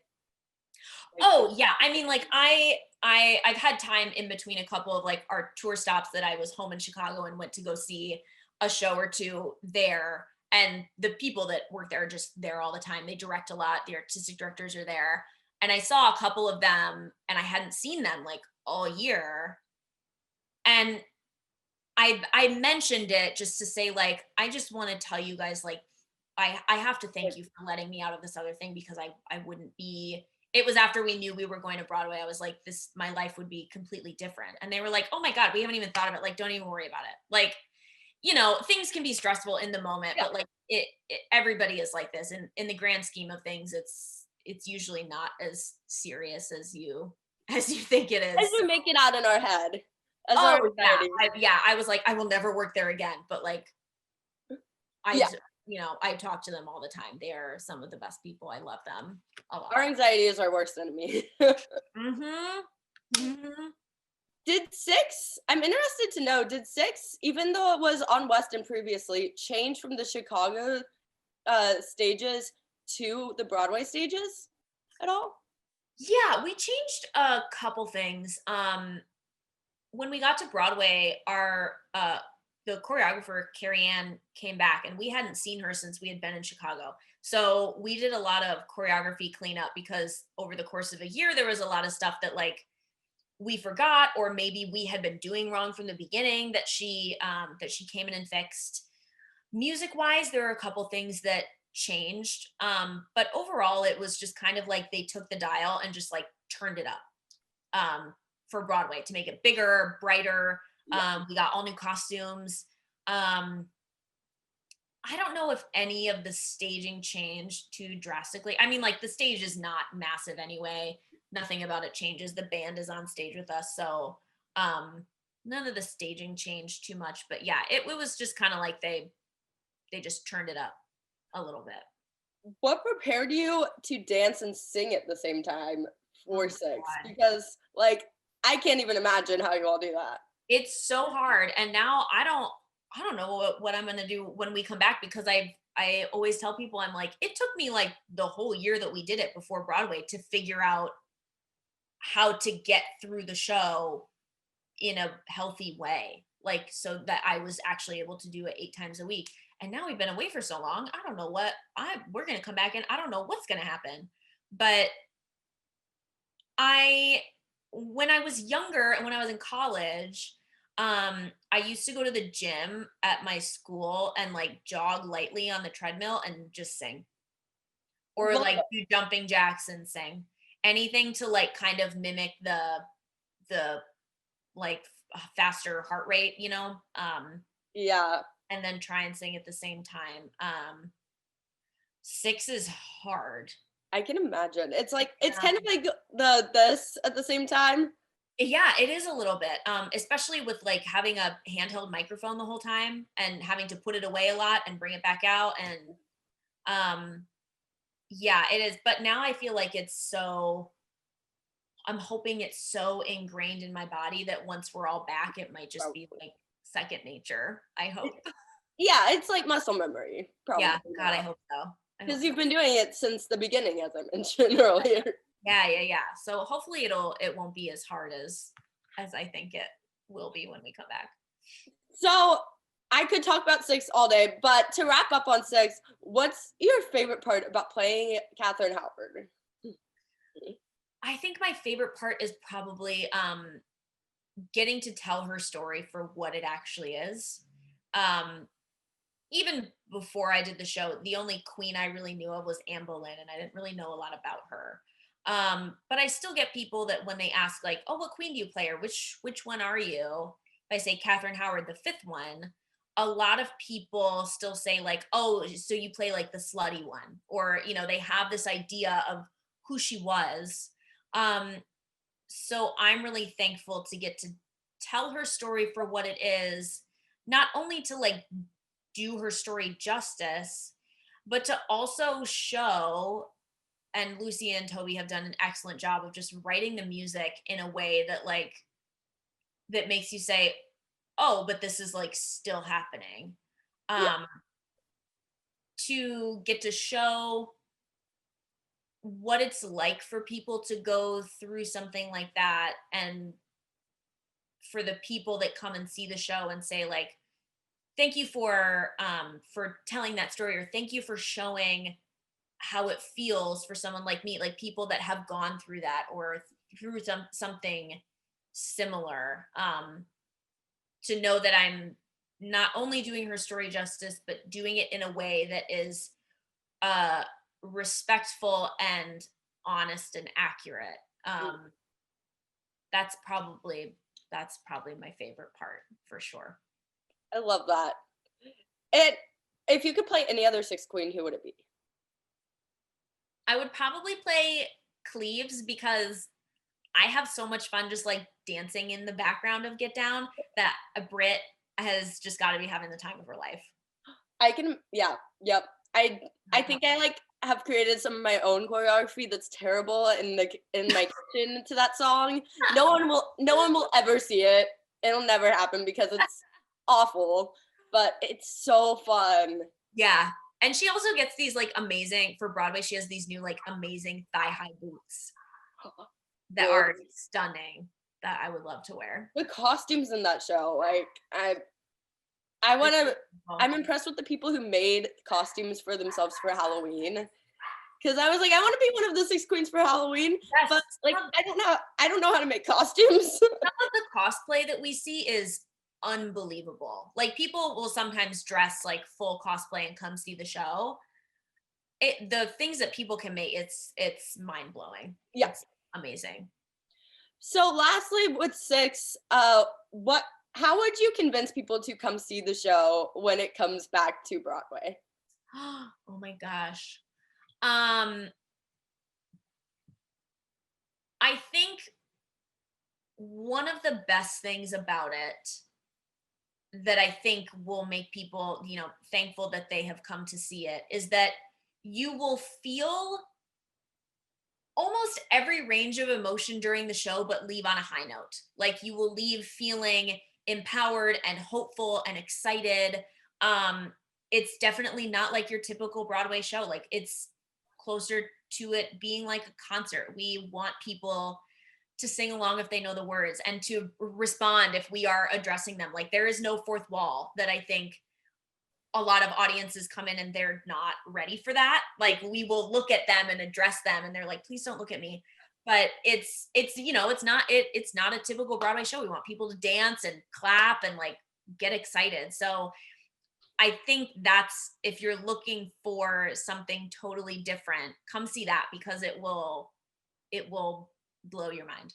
Oh yeah. I mean, like I've had time in between a couple of like our tour stops that I was home in Chicago and went to go see a show or two there. And the people that work there are just there all the time. They direct a lot. The artistic directors are there. And I saw a couple of them, and I hadn't seen them like all year. And I mentioned it just to say, like, I just want to tell you guys, like, I have to thank you for letting me out of this other thing, because I wouldn't be. It was after we knew we were going to Broadway. I was like, my life would be completely different. And they were like, oh my God, we haven't even thought of it. Like, don't even worry about it. Like, you know, things can be stressful in the moment, but like everybody is like this. And in the grand scheme of things, it's usually not as serious as you think it is. As we make it out in our head. Oh yeah, I was like, I will never work there again. But like, I talk to them all the time. They are some of the best people. I love them a lot. Our anxiety is our worst enemy. Did 6, I'm interested to know, did 6, even though it was on Weston previously, change from the Chicago stages to the Broadway stages at all? Yeah, we changed a couple things. When we got to Broadway, the choreographer Carrie Ann came back, and we hadn't seen her since we had been in Chicago. So we did a lot of choreography cleanup, because over the course of a year, there was a lot of stuff that like we forgot, or maybe we had been doing wrong from the beginning that she came in and fixed. Music wise, there are a couple things that changed. But overall, it was just kind of like they took the dial and just like turned it up for Broadway to make it bigger, brighter. We got all new costumes. I don't know if any of the staging changed too drastically. I mean, like the stage is not massive anyway. Nothing about it changes. The band is on stage with us. So none of the staging changed too much. But yeah, it was just kind of like they just turned it up a little bit. What prepared you to dance and sing at the same time for 6? God. Because like, I can't even imagine how you all do that. It's so hard. And now I don't know what I'm going to do when we come back, because I always tell people, I'm like, it took me like the whole year that we did it before Broadway to figure out how to get through the show in a healthy way. Like, so that I was actually able to do it 8 times a week. And now we've been away for so long. I don't know we're going to come back and I don't know what's going to happen. But when I was younger and when I was in college, I used to go to the gym at my school and like jog lightly on the treadmill and just sing, or like do jumping jacks and sing. Anything to like kind of mimic the like faster heart rate, Yeah. And then try and sing at the same time. 6 is hard. I can imagine. It's like, it's kind of like this at the same time. Yeah, it is a little bit, especially with like having a handheld microphone the whole time and having to put it away a lot and bring it back out. And yeah, it is. But now I feel like I'm hoping it's so ingrained in my body that once we're all back, it might just be like second nature. I hope. Yeah, it's like muscle memory. Probably. Yeah, God, I hope so. Because you've been doing it since the beginning, as I mentioned earlier. Yeah. So hopefully it won't be as hard as I think it will be when we come back. So I could talk about 6 all day, but to wrap up on 6, what's your favorite part about playing Katherine Howard? I think my favorite part is probably getting to tell her story for what it actually is. Even before I did the show, the only queen I really knew of was Anne Boleyn, and I didn't really know a lot about her. But I still get people that when they ask like, oh, what queen do you play, or which one are you? If I say Katherine Howard, the 5th one, a lot of people still say like, oh, so you play like the slutty one, or, they have this idea of who she was. So I'm really thankful to get to tell her story for what it is, not only to like do her story justice, but to also show, and Lucy and Toby have done an excellent job of just writing the music in a way that like, that makes you say, oh, but this is like still happening. To get to show what it's like for people to go through something like that, and for the people that come and see the show and say like, thank you for telling that story, or thank you for showing how it feels for someone like me, like people that have gone through that or through something similar, to know that I'm not only doing her story justice, but doing it in a way that is respectful and honest and accurate. That's probably my favorite part, for sure. I love that. If you could play any other 6th queen, who would it be? I would probably play Cleves because I have so much fun just like dancing in the background of Get Down that a Brit has just got to be having the time of her life. Yep. I think I like have created some of my own choreography that's terrible in my kitchen to that song. No one will ever see it. It'll never happen because it's awful, but it's so fun. Yeah. And she also gets these like amazing, for Broadway, she has these new like amazing thigh-high boots that are stunning that I would love to wear. The costumes in that show, like I'm impressed with the people who made costumes for themselves for Halloween. Because I was like, I want to be one of the 6 queens for Halloween, yes. But like I don't know how to make costumes. Some of the cosplay that we see is unbelievable. Like people will sometimes dress like full cosplay and come see the show. The things that people can make, it's mind blowing. Yeah, it's amazing. So lastly, with 6, how would you convince people to come see the show when it comes back to Broadway? Oh my gosh. I think one of the best things about it that I think will make people, thankful that they have come to see it is that you will feel almost every range of emotion during the show, but leave on a high note. Like you will leave feeling empowered and hopeful and excited. It's definitely not like your typical Broadway show. Like it's closer to it being like a concert. We want people to sing along if they know the words and to respond if we are addressing them. Like there is no fourth wall that I think a lot of audiences come in and they're not ready for that. Like we will look at them and address them and they're like, please don't look at me. But it's not a typical Broadway show. We want people to dance and clap and like get excited. So I think that's, if you're looking for something totally different, come see that because it will blow your mind.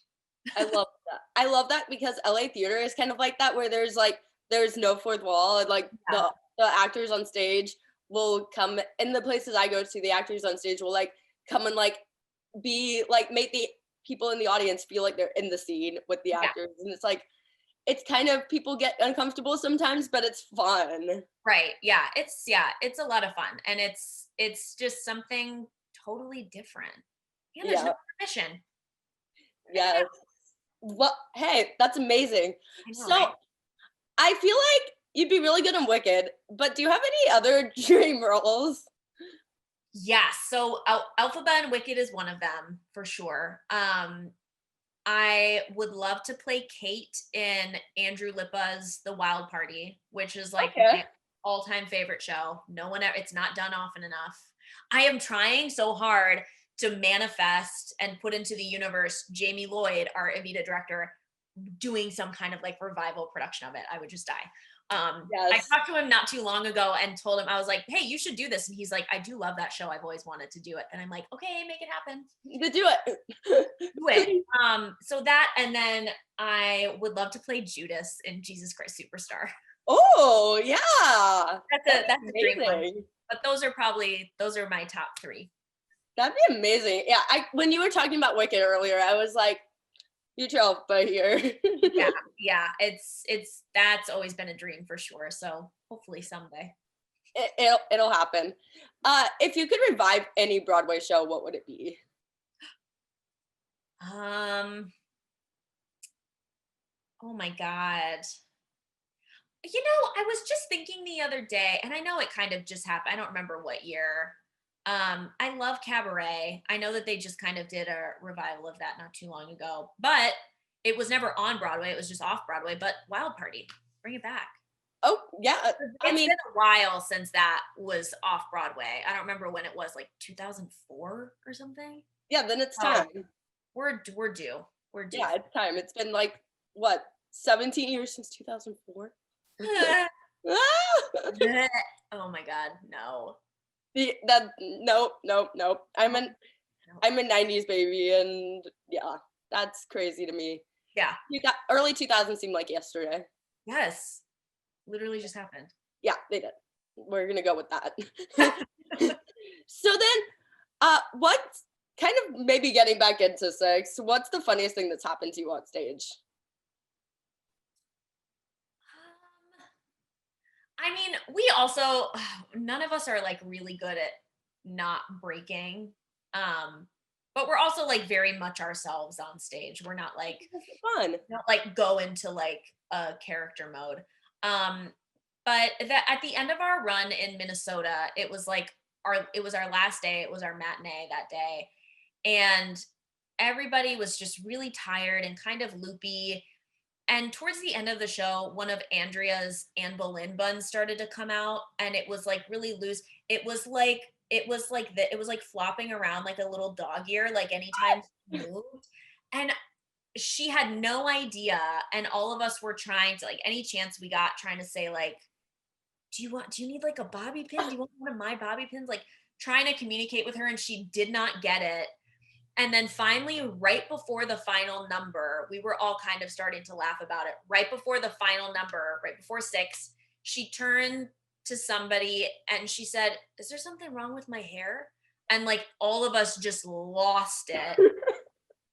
I love that. I love that because LA theater is kind of like that, where there's no fourth wall, and like the actors on stage will come in the places I go to. The actors on stage will like come and like be like make the people in the audience feel like they're in the scene with the actors, and it's like it's kind of people get uncomfortable sometimes, but it's fun. Right. Yeah. It's a lot of fun, and it's just something totally different. Yeah. There's no permission. Yes. Well, hey, that's amazing. So right? I feel like you'd be really good in Wicked, but do you have any other dream roles? Yeah, so Elphaba and Wicked is one of them for sure. I would love to play Kate in Andrew Lippa's The Wild Party, which is like my all-time favorite show. It's not done often enough. I am trying so hard to manifest and put into the universe Jamie Lloyd, our Evita director, doing some kind of like revival production of it. I would just die. I talked to him not too long ago and told him, I was like, hey, you should do this. And he's like, I do love that show. I've always wanted to do it. And I'm like, okay, make it happen. You could do it. Do it. So that, and then I would love to play Judas in Jesus Christ Superstar. Oh yeah. That's a great one. But those are my top 3. That'd be amazing. Yeah, when you were talking about Wicked earlier, I was like, you tell by here. yeah. That's always been a dream for sure. So hopefully someday. It'll happen. If you could revive any Broadway show, what would it be? Oh my God. I was just thinking the other day, and I know it kind of just happened. I don't remember what year. I love Cabaret. I know that they just kind of did a revival of that not too long ago, but it was never on Broadway. It was just off Broadway, but Wild Party, bring it back. Oh yeah. It's been a while since that was off Broadway. I don't remember when it was, like 2004 or something. Yeah, then it's time. We're due. Yeah, it's time. It's been like, what, 17 years since 2004? Oh my God, no. Nope. I'm a 90s baby, and yeah, that's crazy to me. Yeah. Early 2000s seemed like yesterday. Yes. Literally just happened. Yeah, they did. We're gonna go with that. So then, What's kind of maybe getting back into Six, what's the funniest thing that's happened to you on stage? I mean, we also, none of us are like really good at not breaking. But we're also like very much ourselves on stage. We're not like, Fun. not like go into like a character mode. But that at the end of our run in Minnesota, it was like it was our last day. It was our matinee that day. And everybody was just really tired and kind of loopy. And towards the end of the show, one of Andrea's Anne Boleyn buns started to come out, and it was like really loose. It was like flopping around like a little dog ear, like anytime she moved. And she had no idea. And all of us were trying to, like, any chance we got, trying to say, like, do you need like a bobby pin? Do you want one of my bobby pins? Like, trying to communicate with her, and she did not get it. And then finally, right before the final number, we were all kind of starting to laugh about it. Right before the final number, right before 6, she turned to somebody and she said, "Is there something wrong with my hair?" And like all of us just lost it.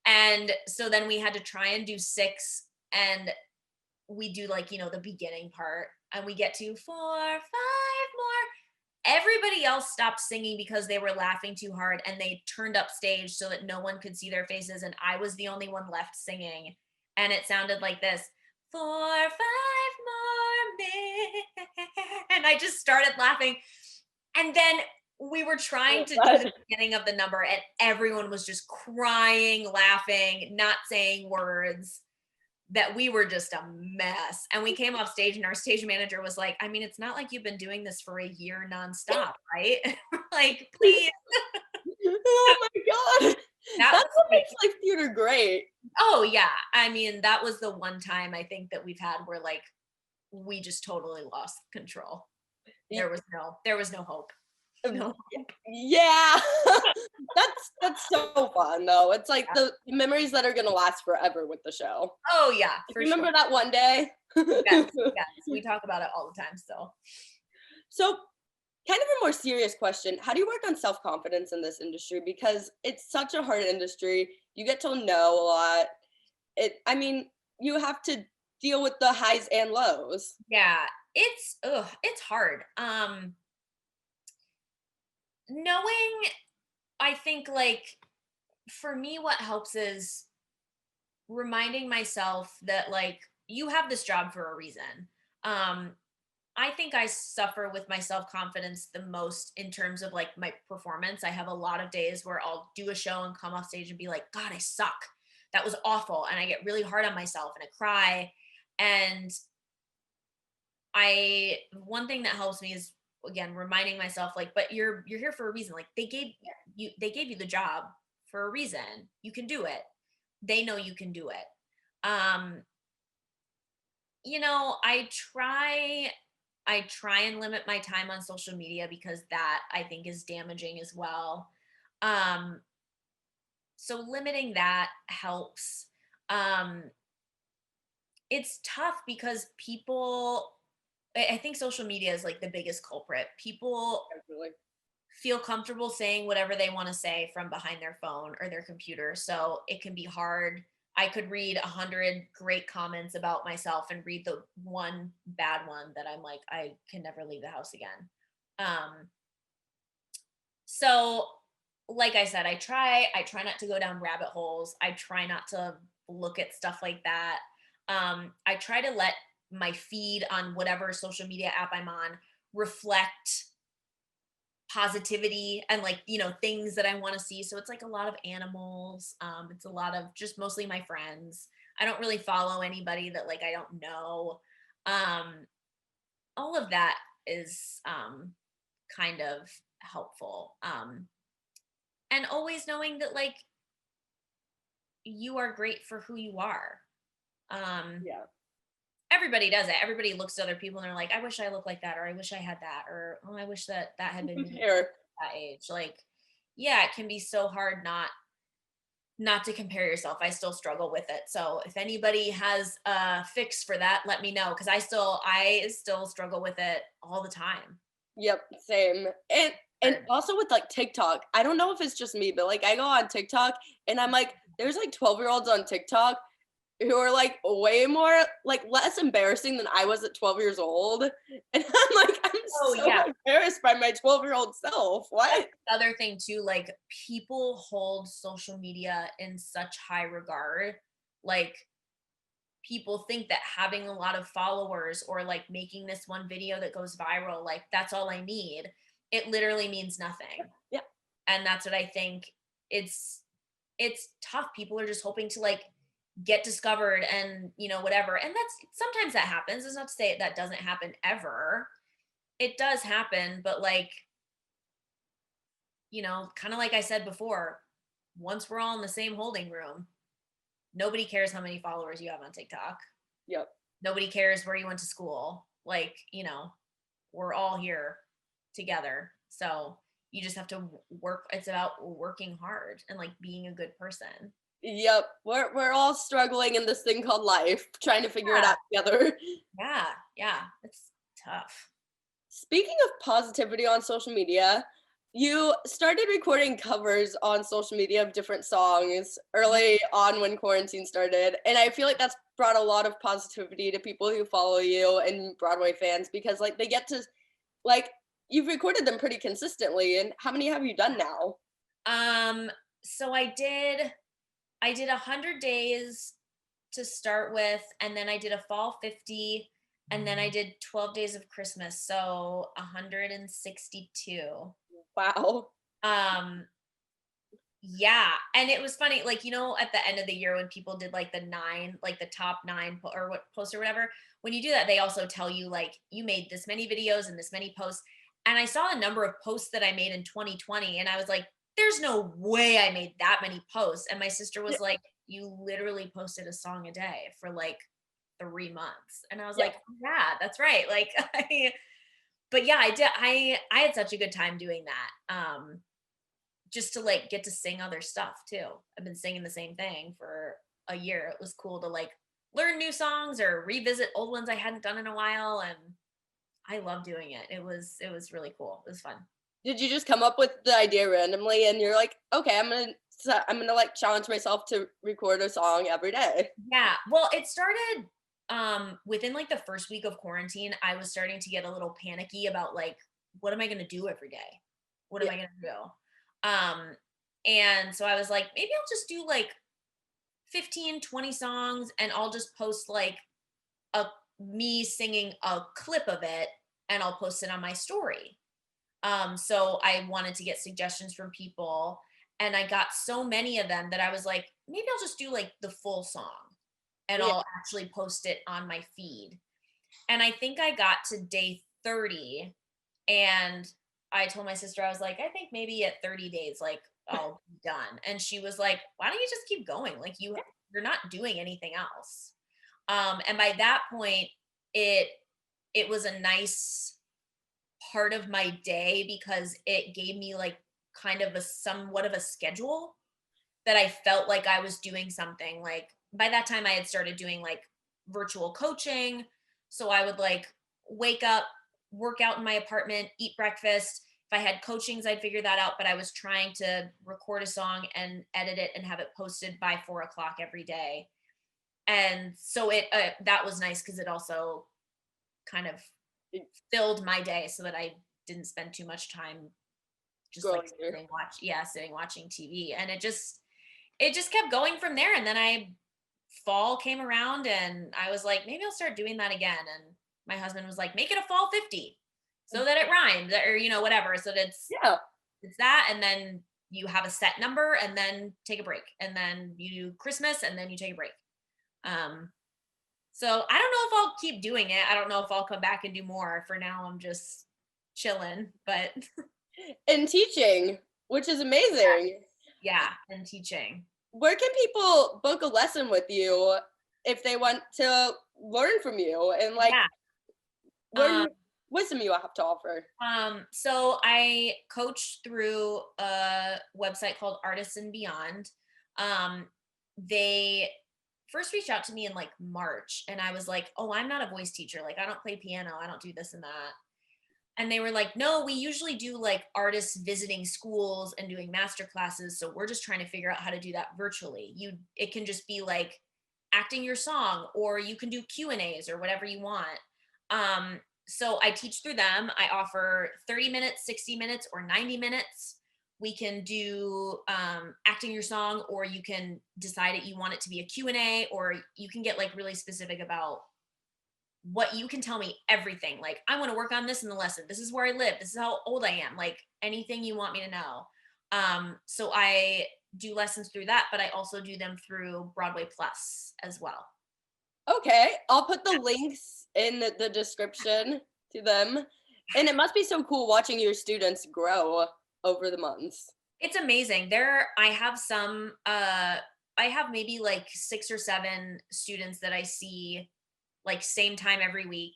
And so then we had to try and do 6, and we do like, the beginning part, and we get to 4, 5 more. Everybody else stopped singing because they were laughing too hard, and they turned up stage so that no one could see their faces, and I was the only one left singing, and it sounded like this: 4, 5 more minutes. And I just started laughing. And then we were trying to do the beginning of the number, and everyone was just crying, laughing, not saying words, that we were just a mess. And we came off stage, and our stage manager was like, "I mean, it's not like you've been doing this for a year nonstop, right?" We're like, "Please." Oh my God. That's what makes like theater great. Oh yeah. I mean, that was the one time I think that we've had where like we just totally lost control. There was no hope. No. Yeah. That's so fun though. It's like the memories that are gonna last forever with the show. Oh yeah. Remember that one day? Yes, we talk about it all the time still. So kind of a more serious question. How do you work on self-confidence in this industry? Because it's such a hard industry. You get to know a lot. You have to deal with the highs and lows. Yeah. It's hard. Knowing, I think, like, for me, what helps is reminding myself that, like, you have this job for a reason. Um, I think I suffer with my self-confidence the most in terms of like my performance. I have a lot of days where I'll do a show and come off stage and be like, "God, I suck. That was awful." And I get really hard on myself and I cry. And one thing that helps me is, again, reminding myself, like, but you're here for a reason. Like, they gave you the job for a reason. You can do it. They know you can do it. Um, I try and limit my time on social media because that, I think, is damaging as well. Um, so limiting that helps. Um, it's tough because I think social media is like the biggest culprit. People Definitely. feel comfortable saying whatever they want to say from behind their phone or their computer. So it can be hard. I could read 100 great comments about myself and read the one bad one that I'm like, I can never leave the house again. So like I said, I try not to go down rabbit holes. I try not to look at stuff like that. I try to let my feed on whatever social media app I'm on reflect positivity and, like, things that I want to see. So it's like a lot of animals. It's a lot of just mostly my friends. I don't really follow anybody that, like, I don't know. All of that is kind of helpful. And always knowing that, like, you are great for who you are. Yeah. Everybody does it. Everybody looks at other people and they're like, "I wish I looked like that," or "I wish I had that," or "Oh, I wish that had been me at that age." Like, yeah, it can be so hard not to compare yourself. I still struggle with it. So if anybody has a fix for that, let me know, because I still struggle with it all the time. Yep, same. And And also with like TikTok, I don't know if it's just me, but like I go on TikTok and I'm like, there's like 12-year-olds on TikTok who are like way more like less embarrassing than I was at 12 years old. And I'm like, I'm so embarrassed by my 12-year-old self. What? That's the other thing too, like people hold social media in such high regard. Like people think that having a lot of followers or like making this one video that goes viral, like that's all I need. It literally means nothing. Yeah. And that's what I think. It's tough. People are just hoping to like get discovered and, you know, whatever. And that's sometimes that happens. It's not to say that doesn't happen ever. It does happen, but like, you know, kind of like I said before, once we're all in the same holding room, nobody cares how many followers you have on TikTok. Yep. Nobody cares where you went to school. Like, you know, we're all here together. So you just have to work. It's about working hard and like being a good person. Yep. We're all struggling in this thing called life, trying to figure it out together. Yeah. Yeah. It's tough. Speaking of positivity on social media, you started recording covers on social media of different songs early on when quarantine started. And I feel like that's brought a lot of positivity to people who follow you and Broadway fans because like they get to like you've recorded them pretty consistently. And how many have you done now? So I did 100 days to start with, and then I did a fall 50, and then I did 12 days of Christmas, so 162. Wow. Yeah, and it was funny, like, you know, at the end of the year when people did like the top 9 or what post or whatever, when you do that, they also tell you like you made this many videos and this many posts. And I saw a number of posts that I made in 2020, and I was like, there's no way I made that many posts. And my sister was like, you literally posted a song a day for like 3 months. And I was like, yeah, that's right. Like, but yeah, I did. I had such a good time doing that. Just to like get to sing other stuff too. I've been singing the same thing for a year. It was cool to like learn new songs or revisit old ones I hadn't done in a while. And I love doing it. It was really cool. It was fun. Did you just come up with the idea randomly and you're like, okay, I'm gonna like challenge myself to record a song every day? Yeah. Well, it started within like the first week of quarantine. I was starting to get a little panicky about like, what am I gonna do every day? What am I gonna do? And so I was like, maybe I'll just do like 15, 20 songs and I'll just post like me singing a clip of it and I'll post it on my story. So I wanted to get suggestions from people and I got so many of them that I was like, maybe I'll just do like the full song and I'll actually post it on my feed. And I think I got to day 30 and I told my sister, I was like, I think maybe at 30 days, like I'll be done. And she was like, why don't you just keep going? Like you're not doing anything else. And by that point, it was a nice part of my day because it gave me like kind of a somewhat of a schedule that I felt like I was doing something. Like by that time I had started doing like virtual coaching. So I would like wake up, work out in my apartment, eat breakfast. If I had coachings, I'd figure that out. But I was trying to record a song and edit it and have it posted by 4:00 every day. And so it that was nice because it also kind of filled my day so that I didn't spend too much time just like sitting watching TV. And it just kept going from there. And then fall came around and I was like, maybe I'll start doing that again. And my husband was like, make it a fall 50 so that it rhymes or, you know, whatever. So it's that. And then you have a set number and then take a break. And then you do Christmas and then you take a break. So I don't know if I'll keep doing it. I don't know if I'll come back and do more. For now, I'm just chilling, but. And teaching, which is amazing. Yeah, and teaching. Where can people book a lesson with you if they want to learn from you and like learn wisdom you have to offer? So I coach through a website called Artists and Beyond. They first reached out to me in like March and I was like, oh, I'm not a voice teacher. Like I don't play piano. I don't do this and that. And they were like, no, we usually do like artists visiting schools and doing master classes. So we're just trying to figure out how to do that virtually. It can just be like acting your song, or you can do Q&As or whatever you want. So I teach through them. I offer 30 minutes, 60 minutes, or 90 minutes. We can do acting your song, or you can decide that you want it to be a Q&A, or you can get like really specific about what you can tell me everything. Like, I want to work on this in the lesson. This is where I live. This is how old I am. Like anything you want me to know. So I do lessons through that, but I also do them through Broadway Plus as well. Okay, I'll put the links in the description to them. And it must be so cool watching your students grow over the months. It's amazing. I have maybe like 6 or 7 students that I see like same time every week,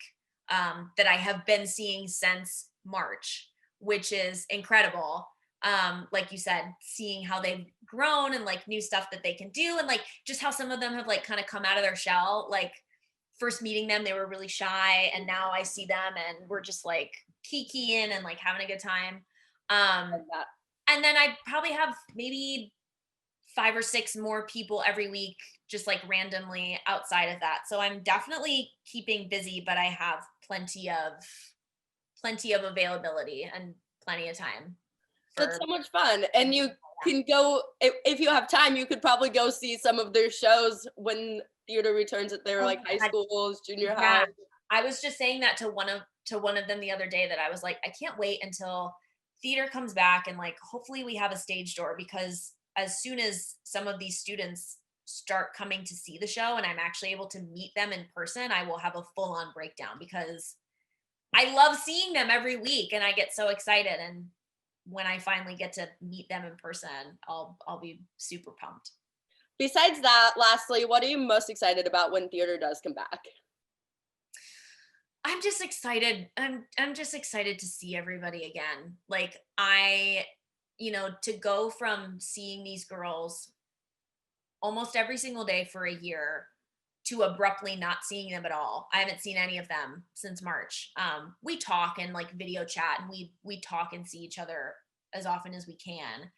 that I have been seeing since March, which is incredible. Like you said, seeing how they've grown and like new stuff that they can do, and like just how some of them have like kind of come out of their shell. Like first meeting them, they were really shy, and now I see them and we're just like kikiing and like having a good time. And then I probably have maybe 5 or 6 more people every week, just like randomly outside of that. So I'm definitely keeping busy, but I have plenty of availability and plenty of time. That's so much fun. And you can go, if you have time, you could probably go see some of their shows when theater returns at their like high schools, junior high. I was just saying that to one of them the other day, that I was like, I can't wait until theater comes back, and like hopefully we have a stage door, because as soon as some of these students start coming to see the show and I'm actually able to meet them in person, I will have a full-on breakdown, because I love seeing them every week and I get so excited. And when I finally get to meet them in person, I'll be super pumped. Besides that, lastly, what are you most excited about when theater does come back? I'm just excited. I'm just excited to see everybody again. Like to go from seeing these girls almost every single day for a year to abruptly not seeing them at all. I haven't seen any of them since March. We talk and like video chat, and we talk and see each other as often as we can.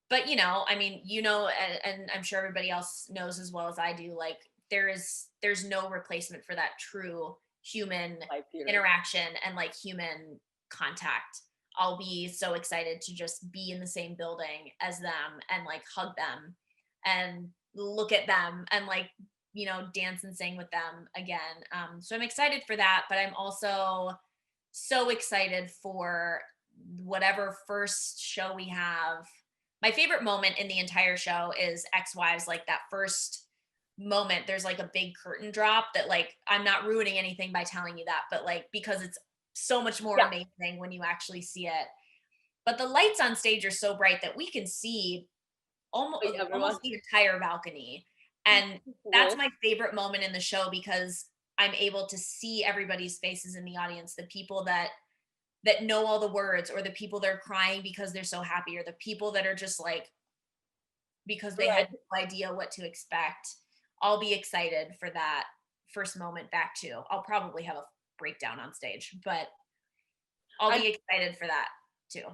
But I mean, and I'm sure everybody else knows as well as I do, like there's no replacement for that true human interaction and like human contact. I'll be so excited to just be in the same building as them and like hug them and look at them and like, dance and sing with them again. So I'm excited for that, but I'm also so excited for whatever first show we have. My favorite moment in the entire show is Ex-Wives, like that first moment. There's like a big curtain drop that like, I'm not ruining anything by telling you that, but like, because it's so much more amazing when you actually see it. But the lights on stage are so bright that we can see almost the entire balcony. And that's my favorite moment in the show, because I'm able to see everybody's faces in the audience, the people that know all the words, or the people that are crying because they're so happy, or the people that are just like, because they had no idea what to expect. I'll be excited for that first moment back too. I'll probably have a breakdown on stage, but I'll be excited for that too.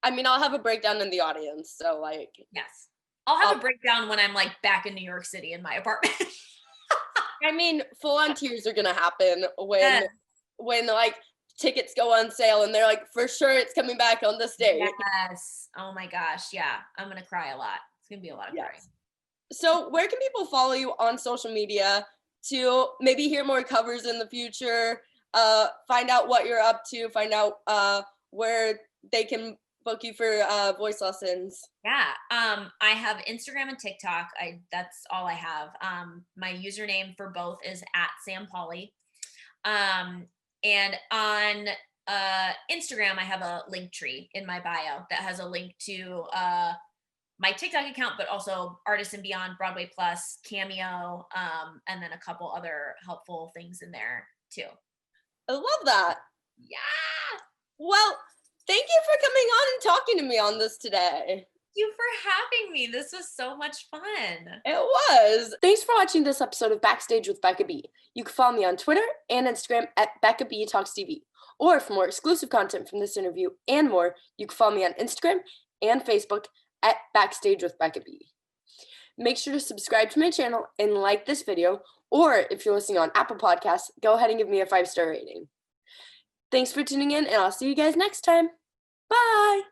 I mean, I'll have a breakdown in the audience, so like. Yes. I'll have a breakdown when I'm like back in New York City in my apartment. I mean, full-on tears are gonna happen when like tickets go on sale and they're like, for sure it's coming back on this day. Yes. Oh my gosh. Yeah. I'm gonna cry a lot. It's gonna be a lot of crying. So where can people follow you on social media to maybe hear more covers in the future, find out what you're up to, find out where they can book you for voice lessons? Yeah. I have Instagram and TikTok. That's all I have. My username for both is @Sam_Pauly. And on Instagram, I have a link tree in my bio that has a link to my TikTok account, but also Artists and Beyond, Broadway Plus, Cameo, and then a couple other helpful things in there too. I love that. Yeah. Well, thank you for coming on and talking to me on this today. you for having me. This was so much fun. It was. Thanks for watching this episode of Backstage with Becca B. You can follow me on Twitter and Instagram at Becca B Talks TV. Or for more exclusive content from this interview and more, you can follow me on Instagram and Facebook at Backstage with Becca B. Make sure to subscribe to my channel and like this video, or if you're listening on Apple Podcasts, go ahead and give me a 5-star rating. Thanks for tuning in, and I'll see you guys next time. Bye!